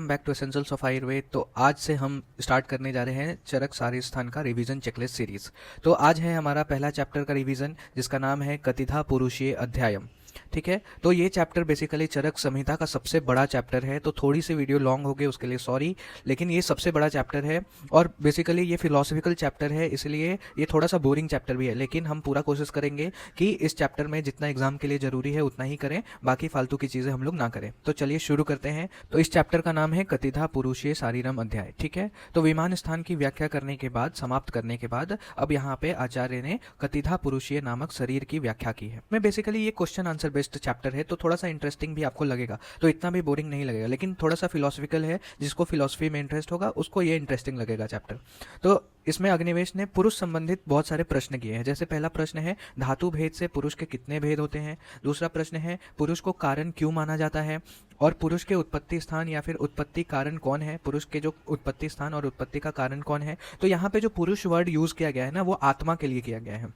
Back to essentials of Ayurveda. तो आज से हम स्टार्ट करने जा रहे हैं चरक शारीरस्थान का रिवीजन चेकलिस्ट सीरीज। तो आज है हमारा पहला चैप्टर का रिवीजन, जिसका नाम है कतिधा पुरुषीय अध्यायम। ठीक है, तो ये चैप्टर बेसिकली चरक संहिता का सबसे बड़ा चैप्टर है। तो थोड़ी सी वीडियो लॉन्ग हो गई, उसके लिए सॉरी, लेकिन ये सबसे बड़ा चैप्टर है और बेसिकली ये फिलोसफिकल चैप्टर है, इसलिए ये थोड़ा सा बोरिंग चैप्टर भी है। लेकिन हम पूरा कोशिश करेंगे कि इस चैप्टर में जितना एग्जाम के लिए जरूरी है उतना ही करें, बाकी फालतू की चीजें हम लोग ना करें। तो चलिए शुरू करते हैं। तो इस चैप्टर का नाम है कतिधा पुरुषीय शारीरम अध्याय। ठीक है, तो विमान स्थान की व्याख्या करने के बाद, समाप्त करने के बाद, अब यहाँ पे आचार्य ने कतिधा पुरुषीय नामक शरीर की व्याख्या की है। मैं बेसिकली ये क्वेश्चन आंसर बेस्ड चैप्टर है, तो थोड़ा सा इंटरेस्टिंग भी आपको लगेगा, तो इतना भी बोरिंग नहीं लगेगा, लेकिन थोड़ा सा फिलोसफिकल है। जिसको फिलोसफी में इंटरेस्ट होगा उसको ये इंटरेस्टिंग लगेगा चैप्टर। तो इसमें अग्निवेश ने पुरुष संबंधित बहुत सारे प्रश्न किए हैं। जैसे पहला प्रश्न है, धातु भेद से पुरुष के कितने भेद होते हैं। दूसरा प्रश्न है, पुरुष को कारण क्यों माना जाता है, और पुरुष के उत्पत्ति स्थान या फिर उत्पत्ति कारण कौन है। पुरुष के जो उत्पत्ति स्थान और उत्पत्ति का कारण कौन है। तो यहाँ पे जो पुरुष वर्ड यूज किया गया है ना, वो आत्मा के लिए किया गया है।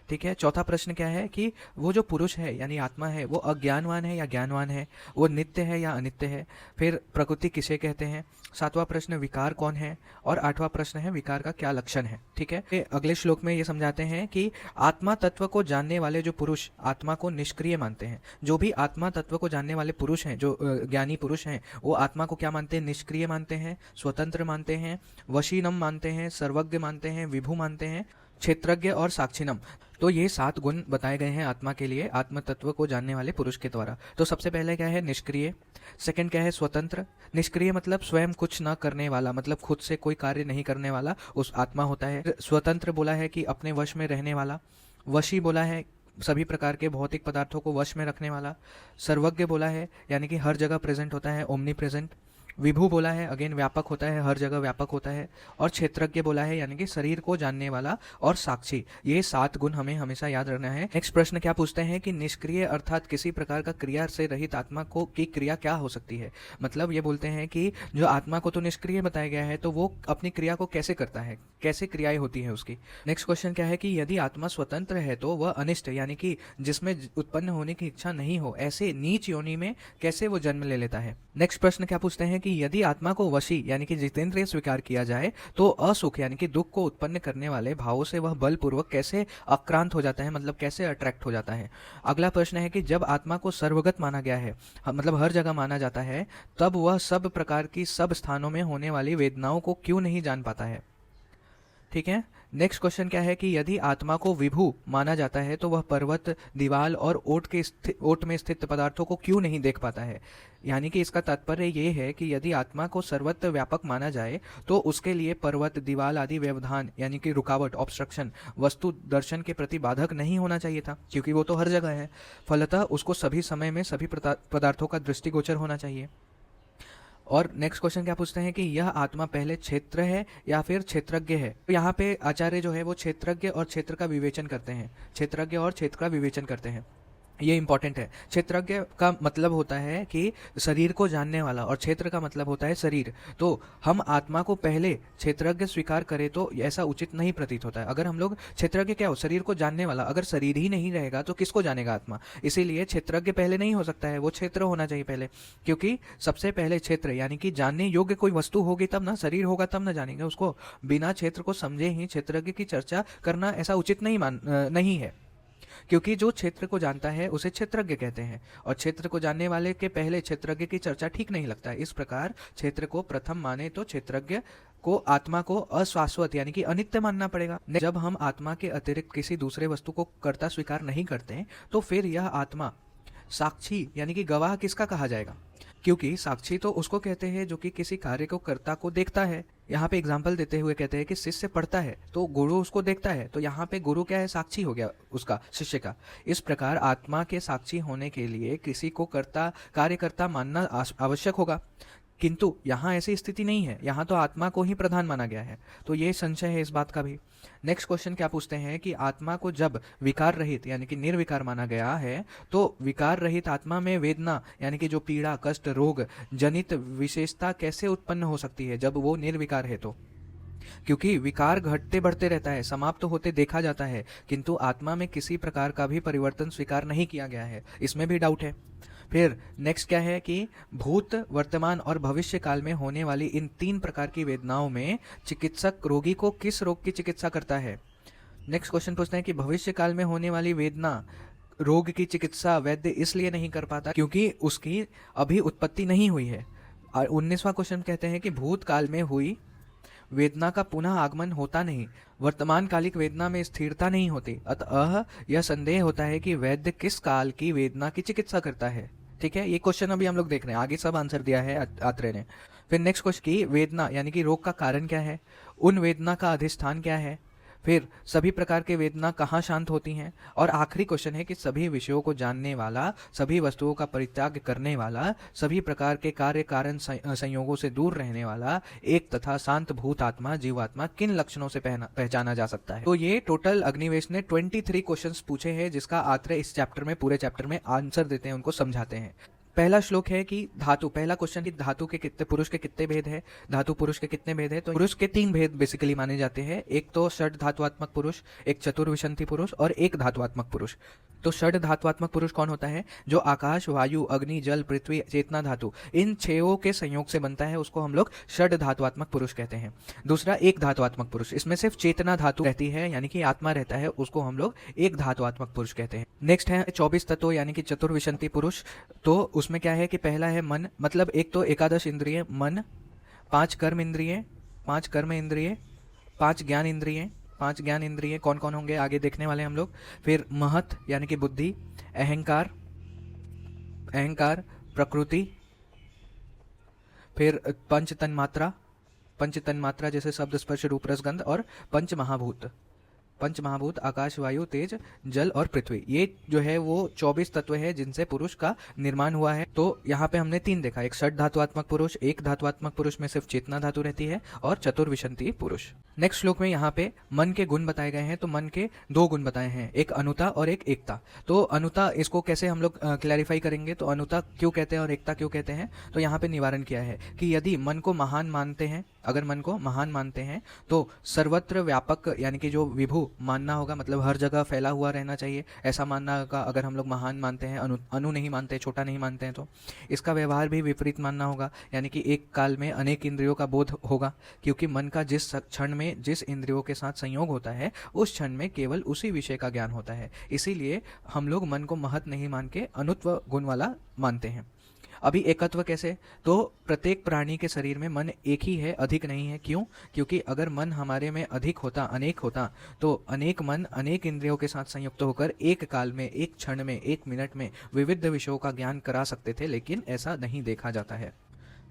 ठीक है, चौथा प्रश्न क्या है कि वो जो पुरुष है यानी आत्मा है, वो अज्ञानवान है या ज्ञानवान है, वो नित्य है या अनित्य है, फिर प्रकृति किसे कहते हैं। सातवां प्रश्न, विकार कौन है, और आठवां प्रश्न है, विकार का क्या लक्षण है। ठीक है, अगले श्लोक में ये समझाते हैं कि आत्मा तत्व को जानने वाले जो पुरुष आत्मा को निष्क्रिय मानते हैं। जो भी आत्मा तत्व को जानने वाले पुरुष हैं, जो ज्ञानी पुरुष हैं, वो आत्मा को क्या मानते हैं, निष्क्रिय मानते हैं, स्वतंत्र मानते हैं, वशीनम मानते हैं, सर्वज्ञ मानते हैं, विभु मानते हैं, क्षेत्रज्ञ और साक्षिनम। तो ये 7 गुण बताए गए हैं आत्मा के लिए, आत्म तत्व को जानने वाले पुरुष के द्वारा। तो सबसे पहले क्या है, निष्क्रिय। सेकंड क्या है, स्वतंत्र। निष्क्रिय मतलब स्वयं कुछ न करने वाला, मतलब खुद से कोई कार्य नहीं करने वाला, उस आत्मा होता है। स्वतंत्र बोला है कि अपने वश में रहने वाला। वशी बोला है सभी प्रकार के भौतिक पदार्थों को वश में रखने वाला। सर्वज्ञ बोला है यानी कि हर जगह प्रेजेंट होता है, ओमनी प्रेजेंट। विभु बोला है अगेन व्यापक होता है, हर जगह व्यापक होता है। और क्षेत्रज्ञ बोला है यानी कि शरीर को जानने वाला। और साक्षी। ये 7 गुण हमें हमेशा याद रखना है। नेक्स्ट प्रश्न क्या पूछते हैं कि निष्क्रिय अर्थात किसी प्रकार का क्रिया से रहित आत्मा को की क्रिया क्या हो सकती है। मतलब ये बोलते हैं कि जो आत्मा को तो निष्क्रिय बताया गया है, तो वो अपनी क्रिया को कैसे करता है, कैसे क्रियाएं होती है उसकी। नेक्स्ट क्वेश्चन क्या है कि यदि आत्मा स्वतंत्र है तो वह अनिष्ट यानी कि जिसमें उत्पन्न होने की इच्छा नहीं हो, ऐसे नीच योनि में कैसे वो जन्म ले लेता है। नेक्स्ट प्रश्न क्या पूछते हैं कि यदि आत्मा को वशी यानी कि जितेंद्रिय स्वीकार किया जाए तो असुख यानी कि दुख को उत्पन्न करने वाले भावों से वह बलपूर्वक कैसे आक्रांत हो जाता है, मतलब कैसे अट्रैक्ट हो जाता है। अगला प्रश्न है कि जब आत्मा को सर्वगत माना गया है, मतलब हर जगह माना जाता है, तब वह सब प्रकार की सब स्थानों में होने वाली वेदनाओं को क्यों नहीं जान पाता है। ठीक है, नेक्स्ट क्वेश्चन क्या है कि यदि आत्मा को विभु माना जाता है तो वह पर्वत, दीवाल और ओट में स्थित पदार्थों को क्यों नहीं देख पाता है। यानी कि इसका तात्पर्य ये है कि यदि आत्मा को सर्वत्र व्यापक माना जाए तो उसके लिए पर्वत, दीवाल आदि व्यवधान यानी कि रुकावट, ऑब्स्ट्रक्शन, वस्तु दर्शन के प्रति बाधक नहीं होना चाहिए था, क्योंकि वो तो हर जगह है। फलतः उसको सभी समय में सभी पदार्थों का दृष्टिगोचर होना चाहिए। और नेक्स्ट क्वेश्चन क्या पूछते हैं कि यह आत्मा पहले क्षेत्र है या फिर क्षेत्रज्ञ है। तो यहाँ पे आचार्य जो है वो क्षेत्रज्ञ और क्षेत्र का विवेचन करते हैं, क्षेत्रज्ञ और क्षेत्र का विवेचन करते हैं। ये इंपॉर्टेंट है। क्षेत्रज्ञ का मतलब होता है कि शरीर को जानने वाला, और क्षेत्र का मतलब होता है शरीर। तो हम आत्मा को पहले क्षेत्रज्ञ स्वीकार करें तो ऐसा उचित नहीं प्रतीत होता है। अगर हम लोग क्षेत्रज्ञ क्या हो, शरीर को जानने वाला, अगर शरीर ही नहीं रहेगा तो किसको जानेगा आत्मा। इसीलिए क्षेत्रज्ञ पहले नहीं हो सकता है, वो क्षेत्र होना चाहिए पहले, क्योंकि सबसे पहले क्षेत्र यानी कि जानने योग्य कोई वस्तु होगी तब ना, शरीर होगा तब ना जानेंगे उसको। बिना क्षेत्र को समझे ही क्षेत्रज्ञ की चर्चा करना ऐसा उचित नहीं है, क्योंकि जो क्षेत्र को जानता है उसे क्षेत्रज्ञ कहते हैं, और क्षेत्र को जानने वाले के पहले क्षेत्रज्ञ की चर्चा ठीक नहीं लगता है। इस प्रकार क्षेत्र को प्रथम माने तो क्षेत्रज्ञ को आत्मा को अशाश्वत यानी कि अनित्य मानना पड़ेगा। जब हम आत्मा के अतिरिक्त किसी दूसरे वस्तु को कर्ता स्वीकार नहीं करते तो फिर यह आत्मा साक्षी यानी कि गवाह किसका कहा जाएगा, क्योंकि साक्षी तो उसको कहते हैं जो कि किसी कार्य को कर्ता को देखता है। यहाँ पे एग्जाम्पल देते हुए कहते हैं कि शिष्य पढ़ता है तो गुरु उसको देखता है, तो यहाँ पे गुरु क्या है, साक्षी हो गया उसका, शिष्य का। इस प्रकार आत्मा के साक्षी होने के लिए किसी को कर्ता, कार्यकर्ता मानना आवश्यक होगा, किंतु यहाँ ऐसी स्थिति नहीं है। यहाँ तो आत्मा को ही प्रधान माना गया है, तो ये संशय है इस बात का भी। नेक्स्ट क्वेश्चन क्या पूछते हैं कि आत्मा को जब विकार रहित यानी कि निर्विकार माना गया है तो विकार रहित आत्मा में वेदना यानी कि जो पीड़ा, कष्ट, रोग जनित विशेषता कैसे उत्पन्न हो सकती है जब वो निर्विकार है। तो क्योंकि विकार घटते बढ़ते रहता है, समाप्त होते देखा जाता है, किंतु आत्मा में किसी प्रकार का भी परिवर्तन स्वीकार नहीं किया गया है, इसमें भी डाउट है। फिर नेक्स्ट क्या है कि भूत, वर्तमान और भविष्य काल में होने वाली इन 3 प्रकार की वेदनाओं में चिकित्सक रोगी को किस रोग की चिकित्सा करता है। नेक्स्ट क्वेश्चन पूछते हैं कि भविष्य काल में होने वाली वेदना रोग की चिकित्सा वैद्य इसलिए नहीं कर पाता क्योंकि उसकी अभी उत्पत्ति नहीं हुई है। और 19वां क्वेश्चन कहते हैं कि भूतकाल में हुई वेदना का पुनः आगमन होता नहीं, वर्तमान कालिक वेदना में स्थिरता नहीं होती, अतः यह संदेह होता है कि वैद्य किस काल की वेदना की चिकित्सा करता है। ठीक है, ये क्वेश्चन अभी हम लोग देख रहे हैं, आगे सब आंसर दिया है आत्रेय ने। फिर नेक्स्ट क्वेश्चन की वेदना यानी कि रोग का कारण क्या है, उन वेदना का अधिष्ठान क्या है, फिर सभी प्रकार के वेदना कहाँ शांत होती हैं, और आखिरी क्वेश्चन है कि सभी विषयों को जानने वाला, सभी वस्तुओं का परित्याग करने वाला, सभी प्रकार के कार्य कारण संयोगों से दूर रहने वाला एक तथा शांत भूत आत्मा जीवात्मा किन लक्षणों से पहचाना जा सकता है। तो ये टोटल अग्निवेश ने 23 क्वेश्चंस पूछे हैं जिसका आत्रेय इस चैप्टर में, पूरे चैप्टर में आंसर देते हैं, उनको समझाते हैं। पहला श्लोक है कि धातु, पहला क्वेश्चन कि धातु के कितने, पुरुष के कितने भेद है, धातु पुरुष के कितने भेद है। तो पुरुष के 3 भेद बेसिकली माने जाते हैं, एक तो षड धातुआत्मक पुरुष, एक चतुर्विशंति पुरुष और एक धातुआत्मक पुरुष। तो षड धातुआत्मक पुरुष कौन होता है, जो आकाश, वायु, अग्नि, जल, पृथ्वी, चेतना धातु इन 6 के संयोग से बनता है, उसको हम लोग षड धातुआत्मक पुरुष कहते हैं। दूसरा एक धातुआत्मक पुरुष, इसमें सिर्फ चेतना धातु रहती है यानी कि आत्मा रहता है, उसको हम लोग एक धातुआत्मक पुरुष कहते हैं। नेक्स्ट है 24 तत्व यानी कि चतुर्विशंति पुरुष। तो उसमें क्या है कि पहला है मन, मतलब एक तो एकादश इंद्रिय मन, 5 कर्म इंद्रिय, 5 कर्म इंद्रिय, 5 ज्ञान इंद्रिय, 5 ज्ञान इंद्रिय कौन कौन होंगे आगे देखने वाले हम लोग। फिर महत यानी कि बुद्धि, अहंकार, अहंकार, प्रकृति, फिर पंच तन्मात्रा, पंच तन्मात्रा जैसे शब्द स्पर्श रूप रस गंध, और पंच महाभूत, पंच महाभूत आकाश, वायु, तेज, जल और पृथ्वी। ये जो है वो 24 तत्व है जिनसे पुरुष का निर्माण हुआ है। तो यहाँ पे हमने 3 देखा, एक षड धातुआत्मक पुरुष, एक धातुआत्मक पुरुष में सिर्फ चेतना धातु रहती है, और चतुर्विशंति पुरुष। नेक्स्ट श्लोक में यहाँ पे मन के गुण बताए गए हैं। तो मन के 2 गुण बताए हैं, एक अनुता और एक एकता। तो अनुता, इसको कैसे हम लोग क्लैरिफाई करेंगे, तो अनुता क्यों कहते हैं और एकता क्यों कहते हैं। तो यहाँ पे निवारण किया है कि यदि मन को महान मानते हैं, अगर मन को महान मानते हैं तो सर्वत्र व्यापक यानी कि जो विभु मानना होगा, मतलब हर जगह फैला हुआ रहना चाहिए, ऐसा मानना होगा। अगर हम लोग महान मानते हैं, अनु नहीं मानते, छोटा नहीं मानते हैं, तो इसका व्यवहार भी विपरीत मानना होगा, यानी कि एक काल में अनेक इंद्रियों का बोध होगा, क्योंकि मन का जिस क्षण में जिस इंद्रियों के साथ संयोग होता है उस क्षण में केवल उसी विषय का ज्ञान होता है। इसीलिए हम लोग मन को महत नहीं मान के अनुत्व गुण वाला मानते हैं। अभी एकत्व कैसे, तो प्रत्येक प्राणी के शरीर में मन एक ही है, अधिक नहीं है। क्यों, क्योंकि अगर मन हमारे में अधिक होता, अनेक होता, तो अनेक मन अनेक इंद्रियों के साथ संयुक्त होकर एक काल में, एक क्षण में, एक मिनट में विविध विषयों का ज्ञान करा सकते थे, लेकिन ऐसा नहीं देखा जाता है।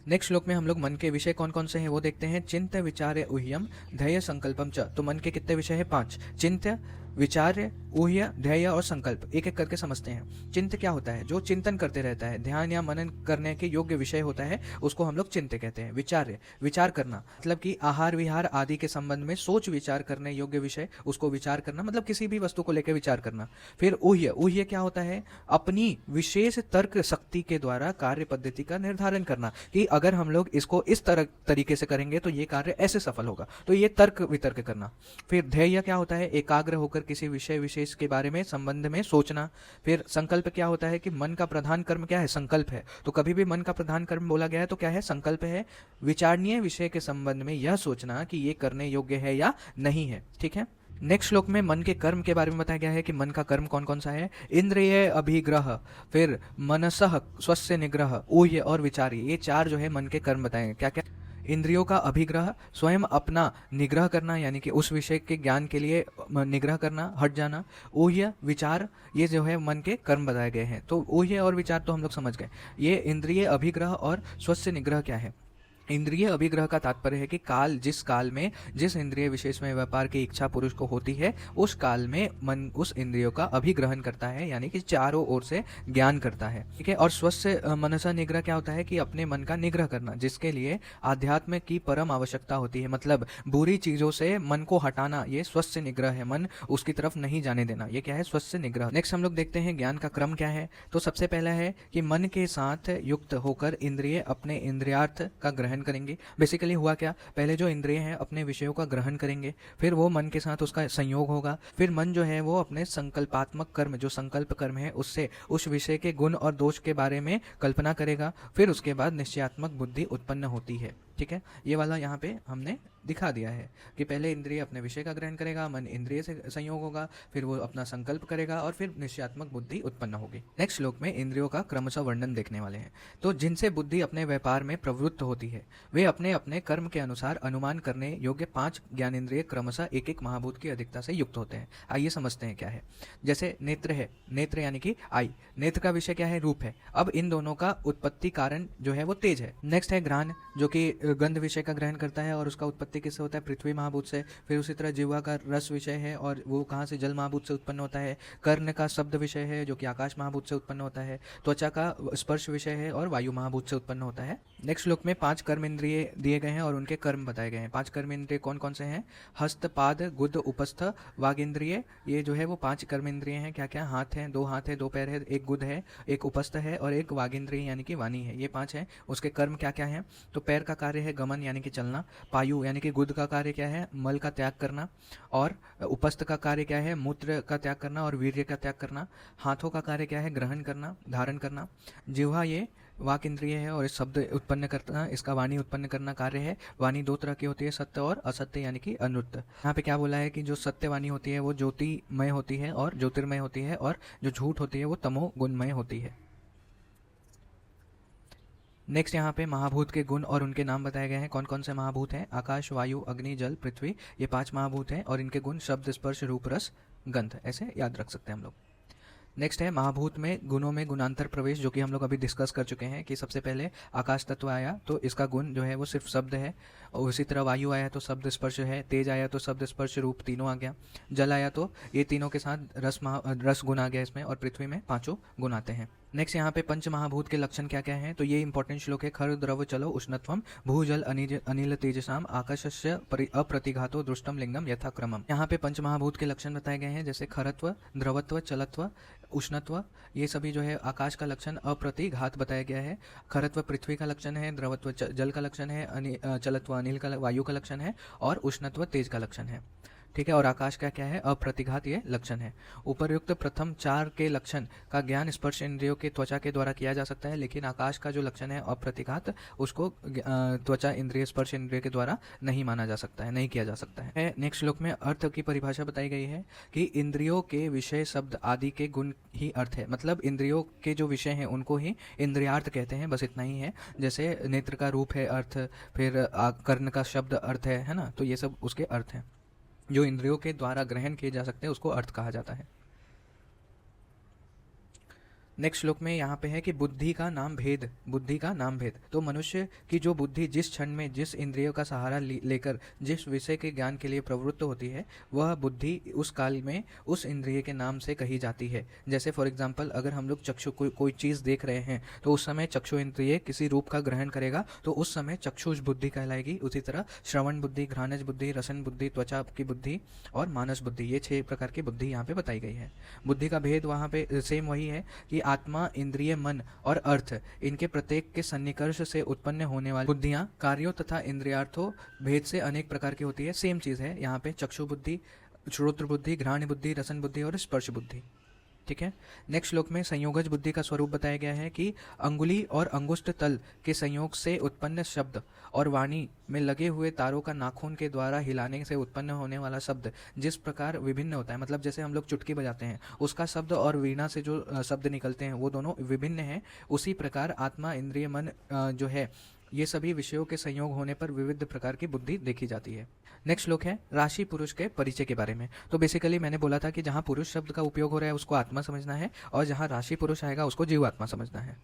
नेक्स्ट श्लोक में हम लोग मन के विषय कौन कौन से हैं वो देखते हैं। चिंत्य विचार्य ऊह्यम ध्येय संकल्पम च। तो मन के कितने विषय हैं, 5। चिंत्य, विचार्य, ऊह्य, ध्येय और संकल्प। एक एक करके समझते हैं। चिंत्य क्या होता है, जो चिंतन करते रहता है, ध्यान या मनन करने के योग्य विषय होता है, उसको हम लोग चिंत्य कहते हैं। विचार्य, विचार करना, मतलब कि आहार विहार आदि के संबंध में सोच विचार करने योग्य विषय, उसको विचार करना, मतलब किसी भी वस्तु को लेकर विचार करना। फिर ऊह्य, ऊह्य क्या होता है, अपनी विशेष तर्क शक्ति के द्वारा कार्य पद्धति का निर्धारण करना, कि अगर हम लोग इसको इस तरीके से करेंगे तो ये कार्य ऐसे सफल होगा, तो ये तर्क वितर्क करना। फिर ध्येय क्या होता है, एकाग्र होकर किसी विषय विशेष के बारे में संबंध में सोचना। फिर संकल्प क्या होता है कि मन का प्रधान कर्म क्या है, संकल्प है। तो कभी भी मन का प्रधान कर्म बोला गया है तो क्या है, संकल्प है। विचारणीय विषय के संबंध में यह सोचना कि ये करने योग्य है या नहीं है। ठीक है, नेक्स्ट श्लोक में मन के कर्म के बारे में बताया गया है कि मन का कर्म कौन कौन सा है। इंद्रिय अभिग्रह, फिर मनसः स्वस्य निग्रह, ऊह्य और विचारी, ये 4 जो है मन के कर्म बताए। क्या क्या, इंद्रियों का अभिग्रह, स्वयं अपना निग्रह करना, यानी कि उस विषय के ज्ञान के लिए निग्रह करना, हट जाना। ऊह्य, विचार, ये जो है मन के कर्म बताए गए हैं। तो ऊह्य और विचार तो हम लोग समझ गए। ये इंद्रिय अभिग्रह और स्वस्य निग्रह क्या है। इंद्रिय अभिग्रह का तात्पर्य है कि काल, जिस काल में जिस इंद्रिय विशेष में व्यापार की इच्छा पुरुष को होती है, उस काल में मन उस इंद्रियों का अभिग्रहण करता है, यानी कि चारों ओर से ज्ञान करता है। ठीक है, और स्वस्य मनसा निग्रह क्या होता है कि अपने मन का निग्रह करना, जिसके लिए आध्यात्म की परम आवश्यकता होती है, मतलब बुरी चीजों से मन को हटाना, ये स्वस्य निग्रह है। मन उसकी तरफ नहीं जाने देना, ये क्या है, स्वस्य निग्रह। नेक्स्ट हम लोग देखते हैं ज्ञान का क्रम क्या है। तो सबसे पहला है कि मन के साथ युक्त होकर इंद्रिय अपने इंद्रियार्थ का ग्रहण ग्रहण करेंगी। बेसिकली हुआ क्या, पहले जो इंद्रिय हैं अपने विषयों का ग्रहण करेंगे, फिर वो मन के साथ उसका संयोग होगा, फिर मन जो है वो अपने संकल्पात्मक कर्म, जो संकल्प कर्म है, उससे उस विषय के गुण और दोष के बारे में कल्पना करेगा, फिर उसके बाद निश्चयात्मक बुद्धि उत्पन्न होती है। ठीक है, ये वाला यहाँ पे हमने दिखा दिया है कि पहले इंद्रिय अपने विषय का ग्रहण करेगा, मन इंद्रिय से संयोग होगा, फिर वो अपना संकल्प करेगा और फिर निश्चयात्मक बुद्धि उत्पन्न होगी। नेक्स्ट श्लोक में इंद्रियों का क्रमशः वर्णन देखने वाले हैं। तो जिनसे बुद्धि अपने व्यापार में प्रवृत्त होती है वे अपने अपने कर्म के अनुसार अनुमान करने योग्य 5 ज्ञानेंद्रिय क्रमशः एक एक महाभूत की अधिकता से युक्त होते हैं। आइए समझते हैं क्या है। जैसे नेत्र है, नेत्र यानी कि आई, नेत्र का विषय क्या है, रूप है। अब इन दोनों का उत्पत्ति कारण जो है वो तेज है। नेक्स्ट है घ्राण, जो कि गंध विषय का ग्रहण करता है और उसका उत्पत्ति किससे होता है, पृथ्वी महाभूत से। फिर उसी तरह जिह्वा का रस विषय है और वो कहाँ से, जल महाभूत से उत्पन्न होता है। कर्ण का शब्द विषय है जो कि आकाश महाभूत से उत्पन्न होता है। त्वचा का स्पर्श विषय है और वायु महाभूत से उत्पन्न होता है। नेक्स्ट श्लोक में 5 कर्म इंद्रिय दिए गए हैं और उनके कर्म बताए गए हैं। 5 कर्म इंद्रिय कौन कौन से हैं, हस्त, पाद, गुद, उपस्थ, वाग इंद्रिय। ये जो है वो 5 कर्म इंद्रिय हैं। क्या क्या, हाथ है, 2 हाथ है, 2 पैर है, एक गुद है, एक उपस्थ है और एक वाग इंद्रिय यानी कि वाणी है। ये 5 हैं। उसके कर्म क्या क्या हैं, तो पैर का कार्य है गमन यानी कि चलना, पायु यानी कि गुद का कार्य क्या है, मल का त्याग करना, और उपस्थ का कार्य क्या है, मूत्र का त्याग करना और वीर्य का त्याग करना। हाथों का कार्य क्या है, ग्रहण करना, धारण करना। जिह्वा ये वाक इंद्रिय है और इस शब्द उत्पन्न करना, इसका वाणी उत्पन्न करना कार्य है। वाणी 2 तरह की होती है, सत्य और असत्य यानी कि अनृत। यहाँ पे क्या बोला है कि जो सत्य वाणी होती है वो ज्योतिमय होती है और ज्योतिर्मय होती है, और जो झूठ होती है वो तमो गुणमय होती है। नेक्स्ट यहाँ पे महाभूत के गुण और उनके नाम बताए गए हैं। कौन कौन से महाभूत हैं, आकाश, वायु, अग्नि, जल, पृथ्वी। ये 5 महाभूत हैं और इनके गुण शब्द, स्पर्श, रूप, रस, गंध, ऐसे याद रख सकते हैं हम लोग। नेक्स्ट है महाभूत में गुणों में गुणांतर प्रवेश, जो कि हम लोग अभी डिस्कस कर चुके हैं कि सबसे पहले आकाश तत्व आया तो इसका गुण जो है वो सिर्फ शब्द है, और उसी तरह वायु आया तो शब्द स्पर्श है, तेज आया तो शब्द स्पर्श रूप तीनों आ गया, जल आया तो ये तीनों के साथ रस गुण आ गया इसमें, और पृथ्वी में 5 गुण आते हैं। नेक्स्ट यहाँ पे पंच महाभूत के लक्षण क्या क्या हैं, तो ये इंपॉर्टेंट श्लोक है। खर द्रव चलो उष्णत्वम भूजल अनिल तेजसाम आकाशस्य अप्रतिघातो दृष्टम लिंगम यथाक्रमम। यहाँ पे पंच महाभूत के लक्षण बताए गए हैं, जैसे खरत्व, द्रवत्व, चलत्व, उष्णत्व, ये सभी जो है आकाश का लक्षण। अप्रतिघात बताया गया है। खरत्व पृथ्वी का लक्षण है, द्रवत्व जल का लक्षण है, चलत्व अनिल का वायु का लक्षण है, और उष्णत्व तेज का लक्षण है। ठीक है, और आकाश का क्या है, अप्रतिघात ये लक्षण है। उपरयुक्त प्रथम 4 के लक्षण का ज्ञान स्पर्श इंद्रियों के त्वचा के द्वारा किया जा सकता है, लेकिन आकाश का जो लक्षण है अप्रतिघात, उसको त्वचा इंद्रिय, स्पर्श इंद्रिय के द्वारा नहीं माना जा सकता है, नहीं किया जा सकता है। नेक्स्ट श्लोक में अर्थ की परिभाषा बताई गई है कि इंद्रियों के विषय शब्द आदि के गुण ही अर्थ है। मतलब इंद्रियों के जो विषय हैं उनको ही इंद्रियार्थ कहते हैं, बस इतना ही है। जैसे नेत्र का रूप है अर्थ, फिर कर्ण का शब्द अर्थ है ना, तो ये सब उसके अर्थ हैं। जो इंद्रियों के द्वारा ग्रहण किए जा सकते हैं उसको अर्थ कहा जाता है। नेक्स्ट श्लोक में यहाँ पे है कि बुद्धि का नाम भेद, बुद्धि का नाम भेद। तो मनुष्य की जो बुद्धि जिस क्षण में जिस इंद्रियों का सहारा लेकर जिस विषय के ज्ञान के लिए प्रवृत्त होती है, वह बुद्धि उस काल में उस इंद्रिय के नाम से कही जाती है। जैसे फॉर एग्जाम्पल अगर हम लोग चक्षु कोई चीज़ देख रहे हैं तो उस समय चक्षु इंद्रिय किसी रूप का ग्रहण करेगा तो उस समय चक्षुष बुद्धि कहलाएगी। उसी तरह श्रवण बुद्धि, घ्राणज बुद्धि, रसन बुद्धि, त्वचा की बुद्धि और मानस बुद्धि, ये 6 प्रकार की बुद्धि यहाँ पे बताई गई है। बुद्धि का भेद वहाँ पे सेम वही है कि आत्मा, इंद्रिय, मन और अर्थ, इनके प्रत्येक के सन्निकर्ष से उत्पन्न होने वाली बुद्धियां कार्यों तथा इंद्रियार्थों भेद से अनेक प्रकार की होती है। सेम चीज है यहाँ पे, चक्षु बुद्धि, श्रोत्र बुद्धि, घ्राण बुद्धि, रसन बुद्धि और स्पर्श बुद्धि। ठीक है, नेक्स्ट श्लोक में संयोगज बुद्धि का स्वरूप बताया गया है कि अंगुली और अंगुष्ठ तल के संयोग से उत्पन्न शब्द और वाणी में लगे हुए तारों का नाखून के द्वारा हिलाने से उत्पन्न होने वाला शब्द जिस प्रकार विभिन्न होता है, मतलब जैसे हम लोग चुटकी बजाते हैं उसका शब्द और वीणा से जो शब्द निकलते हैं वो दोनों विभिन्न हैं, उसी प्रकार आत्मा, इंद्रिय, मन जो है ये सभी विषयों के संयोग होने पर विविध प्रकार की बुद्धि देखी जाती है। नेक्स्ट श्लोक है राशि पुरुष के परिचय के बारे में। तो बेसिकली मैंने बोला था कि जहाँ पुरुष शब्द का उपयोग हो रहा है उसको आत्मा समझना है, और जहाँ राशि पुरुष आएगा उसको जीवात्मा समझना है।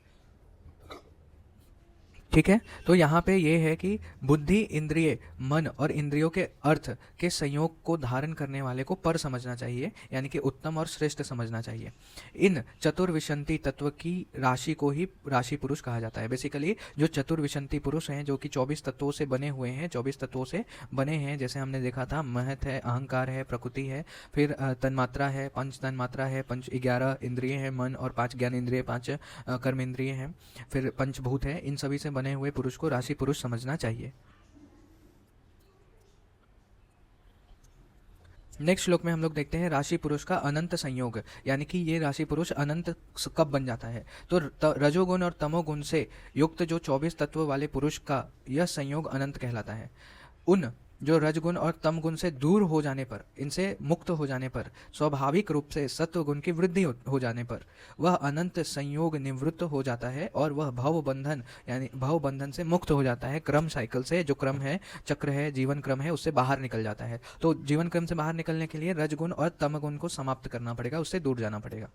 ठीक है, तो यहाँ पे ये है कि बुद्धि, इंद्रिय, मन और इंद्रियों के अर्थ के संयोग को धारण करने वाले को पर समझना चाहिए, यानी कि उत्तम और श्रेष्ठ समझना चाहिए। इन चतुर्विशंति तत्व की राशि को ही राशि पुरुष कहा जाता है। बेसिकली जो चतुर्विशंति पुरुष हैं जो कि 24 तत्वों से बने हुए हैं, 24 तत्वों से बने हैं, जैसे हमने देखा था महत है, अहंकार है, प्रकृति है, फिर तन्मात्रा है, पंच तन्मात्रा है, 11 इंद्रिय है, मन और 5 ज्ञान इंद्रिय, 5 कर्म इंद्रिय हैं, फिर पंचभूत है, इन सभी से बने बने हुए पुरुष को राशि पुरुष समझना चाहिए। नेक्स्ट श्लोक में हम लोग देखते हैं राशि पुरुष का अनंत संयोग, यानी कि ये राशि पुरुष अनंत कब बन जाता है। तो रजोगुण और तमोगुण से युक्त जो 24 तत्व वाले पुरुष का यह संयोग अनंत कहलाता है। उन जो रजगुण और तम गुण से दूर हो जाने पर, इनसे मुक्त हो जाने पर, स्वाभाविक रूप से सत्व गुण की वृद्धि हो जाने पर वह अनंत संयोग निवृत्त हो जाता है और वह भव बंधन यानी भव बंधन से मुक्त हो जाता है। क्रम साइकिल से, जो क्रम है, चक्र है, जीवन क्रम है, उससे बाहर निकल जाता है। तो जीवन क्रम से बाहर निकलने के लिए रजगुण और तम गुण को समाप्त करना पड़ेगा, उससे दूर जाना पड़ेगा।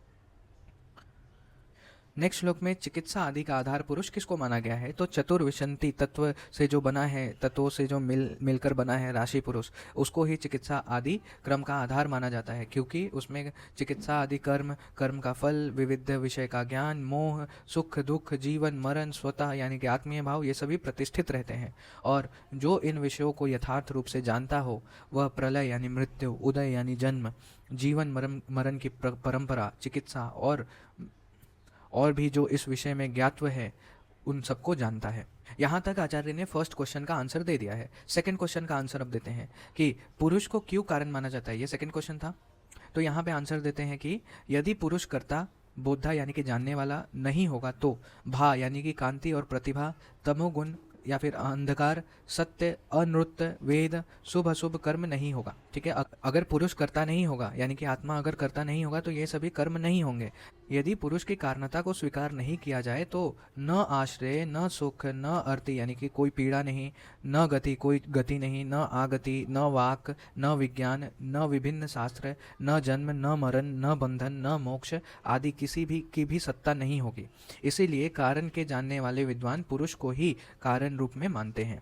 नेक्स्ट श्लोक में चिकित्सा आदि का आधार पुरुष किसको माना गया है। तो चतुर्विशंति तत्व से जो बना है, तत्वों से जो मिलकर बना है राशि पुरुष, उसको ही चिकित्सा आदि क्रम का आधार माना जाता है, क्योंकि उसमें चिकित्सा आदि कर्म, कर्म का फल, विविध विषय का ज्ञान, मोह, सुख दुख, जीवन मरण, स्वतः यानी कि आत्मीय भाव, ये सभी प्रतिष्ठित रहते हैं। और जो इन विषयों को यथार्थ रूप से जानता हो वह प्रलय यानी मृत्यु, उदय यानी जन्म, जीवन मरण की परंपरा, चिकित्सा और भी जो इस विषय में ज्ञात्व है उन सबको जानता है। यहाँ तक आचार्य ने फर्स्ट क्वेश्चन का आंसर दे दिया है। सेकंड क्वेश्चन का आंसर अब देते हैं कि पुरुष को क्यों कारण माना जाता है। ये सेकंड क्वेश्चन था, तो यहाँ पे आंसर देते हैं कि यदि पुरुष कर्ता, बोधा यानी कि जानने वाला नहीं होगा तो भा यानी कि कांति और प्रतिभा, तमोगुण या फिर अंधकार, सत्य, अनृत्य, वेद, शुभ अशुभ कर्म नहीं होगा। ठीक है, अगर पुरुष करता नहीं होगा यानी कि आत्मा अगर करता नहीं होगा तो ये सभी कर्म नहीं होंगे। यदि पुरुष की कारणता को स्वीकार नहीं किया जाए तो न आश्रय, न सुख, न अर्ति यानी कि कोई पीड़ा नहीं, न गति कोई गति नहीं, न आगति, न वाक, न विज्ञान, न विभिन्न शास्त्र, न जन्म, न मरण, न बंधन, न मोक्ष आदि किसी भी की भी सत्ता नहीं होगी। इसीलिए कारण के जानने वाले विद्वान पुरुष को ही कारण रूप में मानते हैं।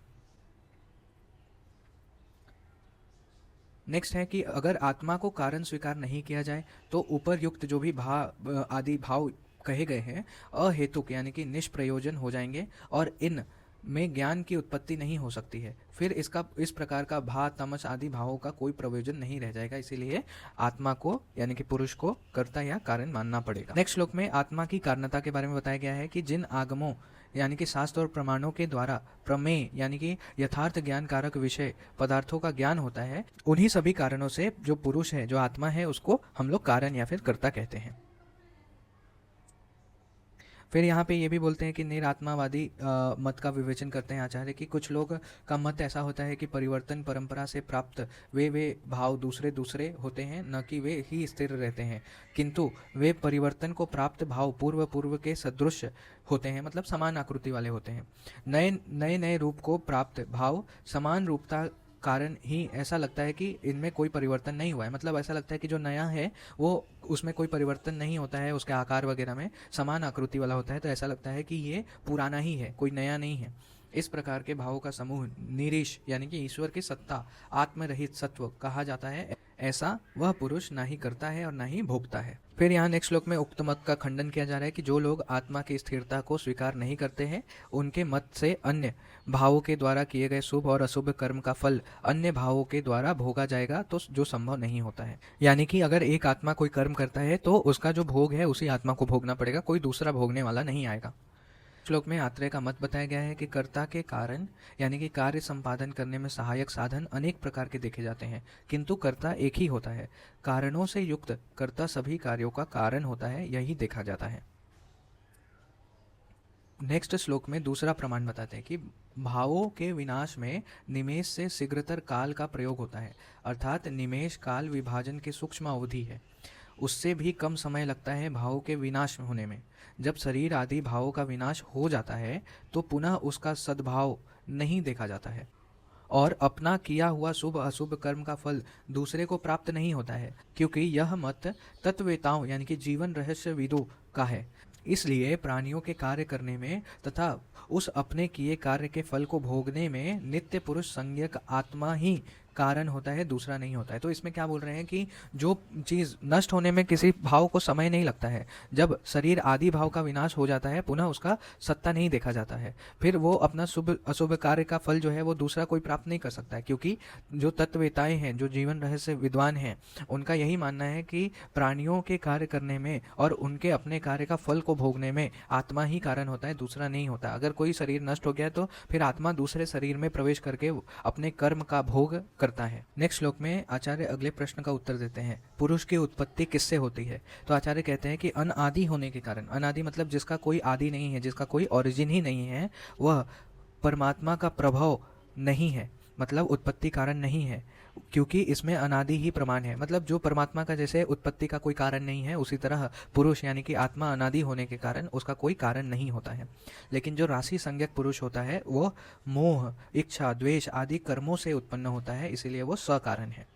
नेक्स्ट है कि अगर आत्मा को कारण स्वीकार नहीं किया जाए तो ऊपर युक्त जो भी आदि भाव कहे गए हैं अहेतुक यानी कि निष्प्रयोजन हो जाएंगे और इन में ज्ञान की उत्पत्ति नहीं हो सकती है। फिर इस प्रकार का भा, तमस आदि भावों का कोई प्रयोजन नहीं रह जाएगा। इसीलिए आत्मा को यानी कि पुरुष को कर्ता या कारण मानना पड़ेगा। नेक्स्ट श्लोक में आत्मा की कारणता के बारे में बताया गया है कि जिन आगमों यानी कि शास्त्र और प्रमाणों के द्वारा प्रमेय यानी कि यथार्थ ज्ञान कारक विषय पदार्थों का ज्ञान होता है, उन्हीं सभी कारणों से जो पुरुष है, जो आत्मा है, उसको हम लोग कारण या फिर कर्ता कहते हैं। फिर यहाँ पे ये भी बोलते हैं कि निरात्मावादी मत का विवेचन करते हैं आचार्य कि कुछ लोग का मत ऐसा होता है कि परिवर्तन परंपरा से प्राप्त वे भाव दूसरे दूसरे होते हैं, न कि वे ही स्थिर रहते हैं, किंतु वे परिवर्तन को प्राप्त भाव पूर्व के सदृश होते हैं, मतलब समान आकृति वाले होते हैं। नए रूप को प्राप्त भाव समान रूपता कारण ही ऐसा लगता है कि इनमें कोई परिवर्तन नहीं हुआ है। मतलब ऐसा लगता है कि जो नया है वो उसमें कोई परिवर्तन नहीं होता है, उसके आकार वगैरह में समान आकृति वाला होता है, तो ऐसा लगता है कि ये पुराना ही है, कोई नया नहीं है। इस प्रकार के भावों का समूह निरीश यानी कि ईश्वर की सत्ता, आत्मरहित सत्व कहा जाता है। ऐसा वह पुरुष ना ही करता है और ना ही भोगता है। फिर यहाँ नेक्स्ट श्लोक में उक्त मत का खंडन किया जा रहा है कि जो लोग आत्मा की स्थिरता को स्वीकार नहीं करते हैं, उनके मत से अन्य भावों के द्वारा किए गए शुभ और अशुभ कर्म का फल अन्य भावों के द्वारा भोगा जाएगा, तो जो संभव नहीं होता है। यानी कि अगर एक आत्मा कोई कर्म करता है तो उसका जो भोग है उसी आत्मा को भोगना पड़ेगा, कोई दूसरा भोगने वाला नहीं आएगा। श्लोक में आत्रेय का मत बताया गया है कि कर्ता के कारण यानी कि कार्य संपादन करने में सहायक साधन अनेक प्रकार के देखे जाते हैं, किंतु कर्ता एक ही होता है। कारणों से युक्त कर्ता सभी कार्यों का कारण होता है, यही देखा जाता है। नेक्स्ट श्लोक में दूसरा प्रमाण बताते हैं कि भावों के विनाश में निमेष से शीघ्रतर काल का प्रयोग होता है, अर्थात निमेष काल विभाजन की सूक्ष्म अवधि है, उससे भी कम समय लगता है भावों के विनाश होने में। जब शरीर आदि भावों का विनाश हो जाता है तो पुनः उसका सद्भाव नहीं देखा जाता है और अपना किया हुआ शुभ अशुभ कर्म का फल दूसरे को प्राप्त नहीं होता है, क्योंकि यह मत तत्ववेताओं यानी कि जीवन रहस्य विदों का है। इसलिए प्राणियों के कार्य करने में तथा उस अपने किए कार्य के फल को भोगने में नित्य पुरुष संज्ञक आत्मा ही कारण होता है, दूसरा नहीं होता है। तो इसमें क्या बोल रहे हैं कि जो चीज़ नष्ट होने में किसी भाव को समय नहीं लगता है, जब शरीर आदि भाव का विनाश हो जाता है पुनः उसका सत्ता नहीं देखा जाता है, फिर वो अपना शुभ अशुभ कार्य का फल जो है वो दूसरा कोई प्राप्त नहीं कर सकता है। क्योंकि जो तत्ववेताएं हैं, जो जीवन रहस्य विद्वान हैं, उनका यही मानना है कि प्राणियों के कार्य करने में और उनके अपने कार्य का फल को भोगने में आत्मा ही कारण होता है, दूसरा नहीं होता। अगर कोई शरीर नष्ट हो गया तो फिर आत्मा दूसरे शरीर में प्रवेश करके अपने कर्म का भोग करता है। नेक्स्ट श्लोक में आचार्य अगले प्रश्न का उत्तर देते हैं, पुरुष की उत्पत्ति किससे होती है? तो आचार्य कहते हैं कि अनादि होने के कारण, अनादि मतलब जिसका कोई आदि नहीं है, जिसका कोई ओरिजिन ही नहीं है, वह परमात्मा का प्रभाव नहीं है, मतलब उत्पत्ति कारण नहीं है, क्योंकि इसमें अनादि ही प्रमाण है। मतलब जो परमात्मा का जैसे उत्पत्ति का कोई कारण नहीं है, उसी तरह पुरुष यानी कि आत्मा अनादि होने के कारण उसका कोई कारण नहीं होता है। लेकिन जो राशि संज्ञक पुरुष होता है वो मोह, इच्छा, द्वेष आदि कर्मों से उत्पन्न होता है, इसीलिए वो सकारण है।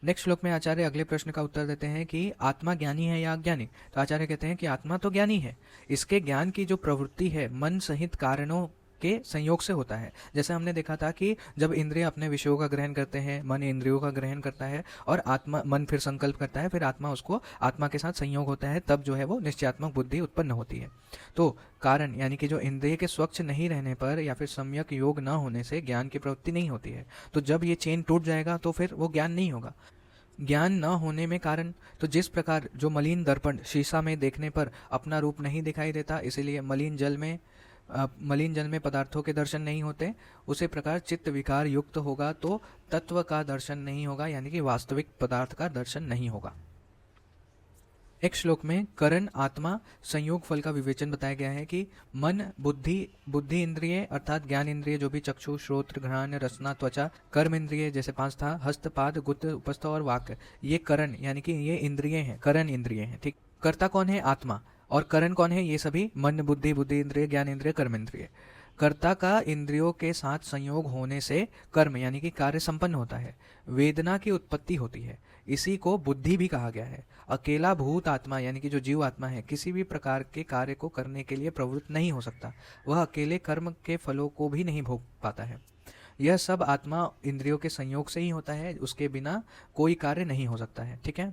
नेक्स्ट श्लोक में आचार्य अगले प्रश्न का उत्तर देते हैं कि आत्मा ज्ञानी है या अज्ञानी? तो आचार्य कहते हैं कि आत्मा तो ज्ञानी है, इसके ज्ञान की जो प्रवृत्ति है मन सहित कारणों के संयोग से होता है। जैसे हमने देखा था कि जब इंद्रिय अपने विषयों का ग्रहण करते हैं, मन इंद्रियों का ग्रहण करता है और आत्मा, मन फिर संकल्प करता है, फिर आत्मा उसको आत्मा के साथ संयोग होता है, तब जो है वो निश्चयात्मक बुद्धि उत्पन्न होती है। तो कारण यानी कि जो इंद्रिय के स्वच्छ नहीं रहने पर या फिर सम्यक योग न होने से ज्ञान की प्रवृत्ति नहीं होती है। तो जब ये चेन टूट जाएगा तो फिर वो ज्ञान नहीं होगा। ज्ञान न होने में कारण, तो जिस प्रकार जो मलिन दर्पण शीशा में देखने पर अपना रूप नहीं दिखाई देता, इसीलिए मलिन जल में पदार्थों के दर्शन नहीं होते, उसी प्रकार चित्त विकार युक्त होगा तो तत्व का दर्शन नहीं होगा, यानी कि वास्तविक पदार्थ का दर्शन नहीं होगा। एक श्लोक में करण आत्मा संयोग फल का विवेचन बताया गया है कि मन, बुद्धि इंद्रिय अर्थात ज्ञान इंद्रिय जो भी चक्षु, श्रोत्र, घ्राण, रसना, त्वचा, कर्म इंद्रिय जैसे 5 था, हस्त, पाद, गुद, उपस्थ और वाक्य, ये करण यानी कि ये इंद्रिय हैं, करण इंद्रिय हैं। ठीक, कर्ता कौन है? आत्मा। और करण कौन है? ये सभी मन, बुद्धि इंद्रिय, ज्ञान इंद्रिय, कर्म इंद्रिय। कर्ता का इंद्रियों के साथ संयोग होने से कर्म यानी कि कार्य संपन्न होता है, वेदना की उत्पत्ति होती है, इसी को बुद्धि भी कहा गया है। अकेला भूत आत्मा यानी कि जो जीव आत्मा है किसी भी प्रकार के कार्य को करने के लिए प्रवृत्त नहीं हो सकता, वह अकेले कर्म के फलों को भी नहीं भोग पाता है। यह सब आत्मा इंद्रियों के संयोग से ही होता है, उसके बिना कोई कार्य नहीं हो सकता है। ठीक है।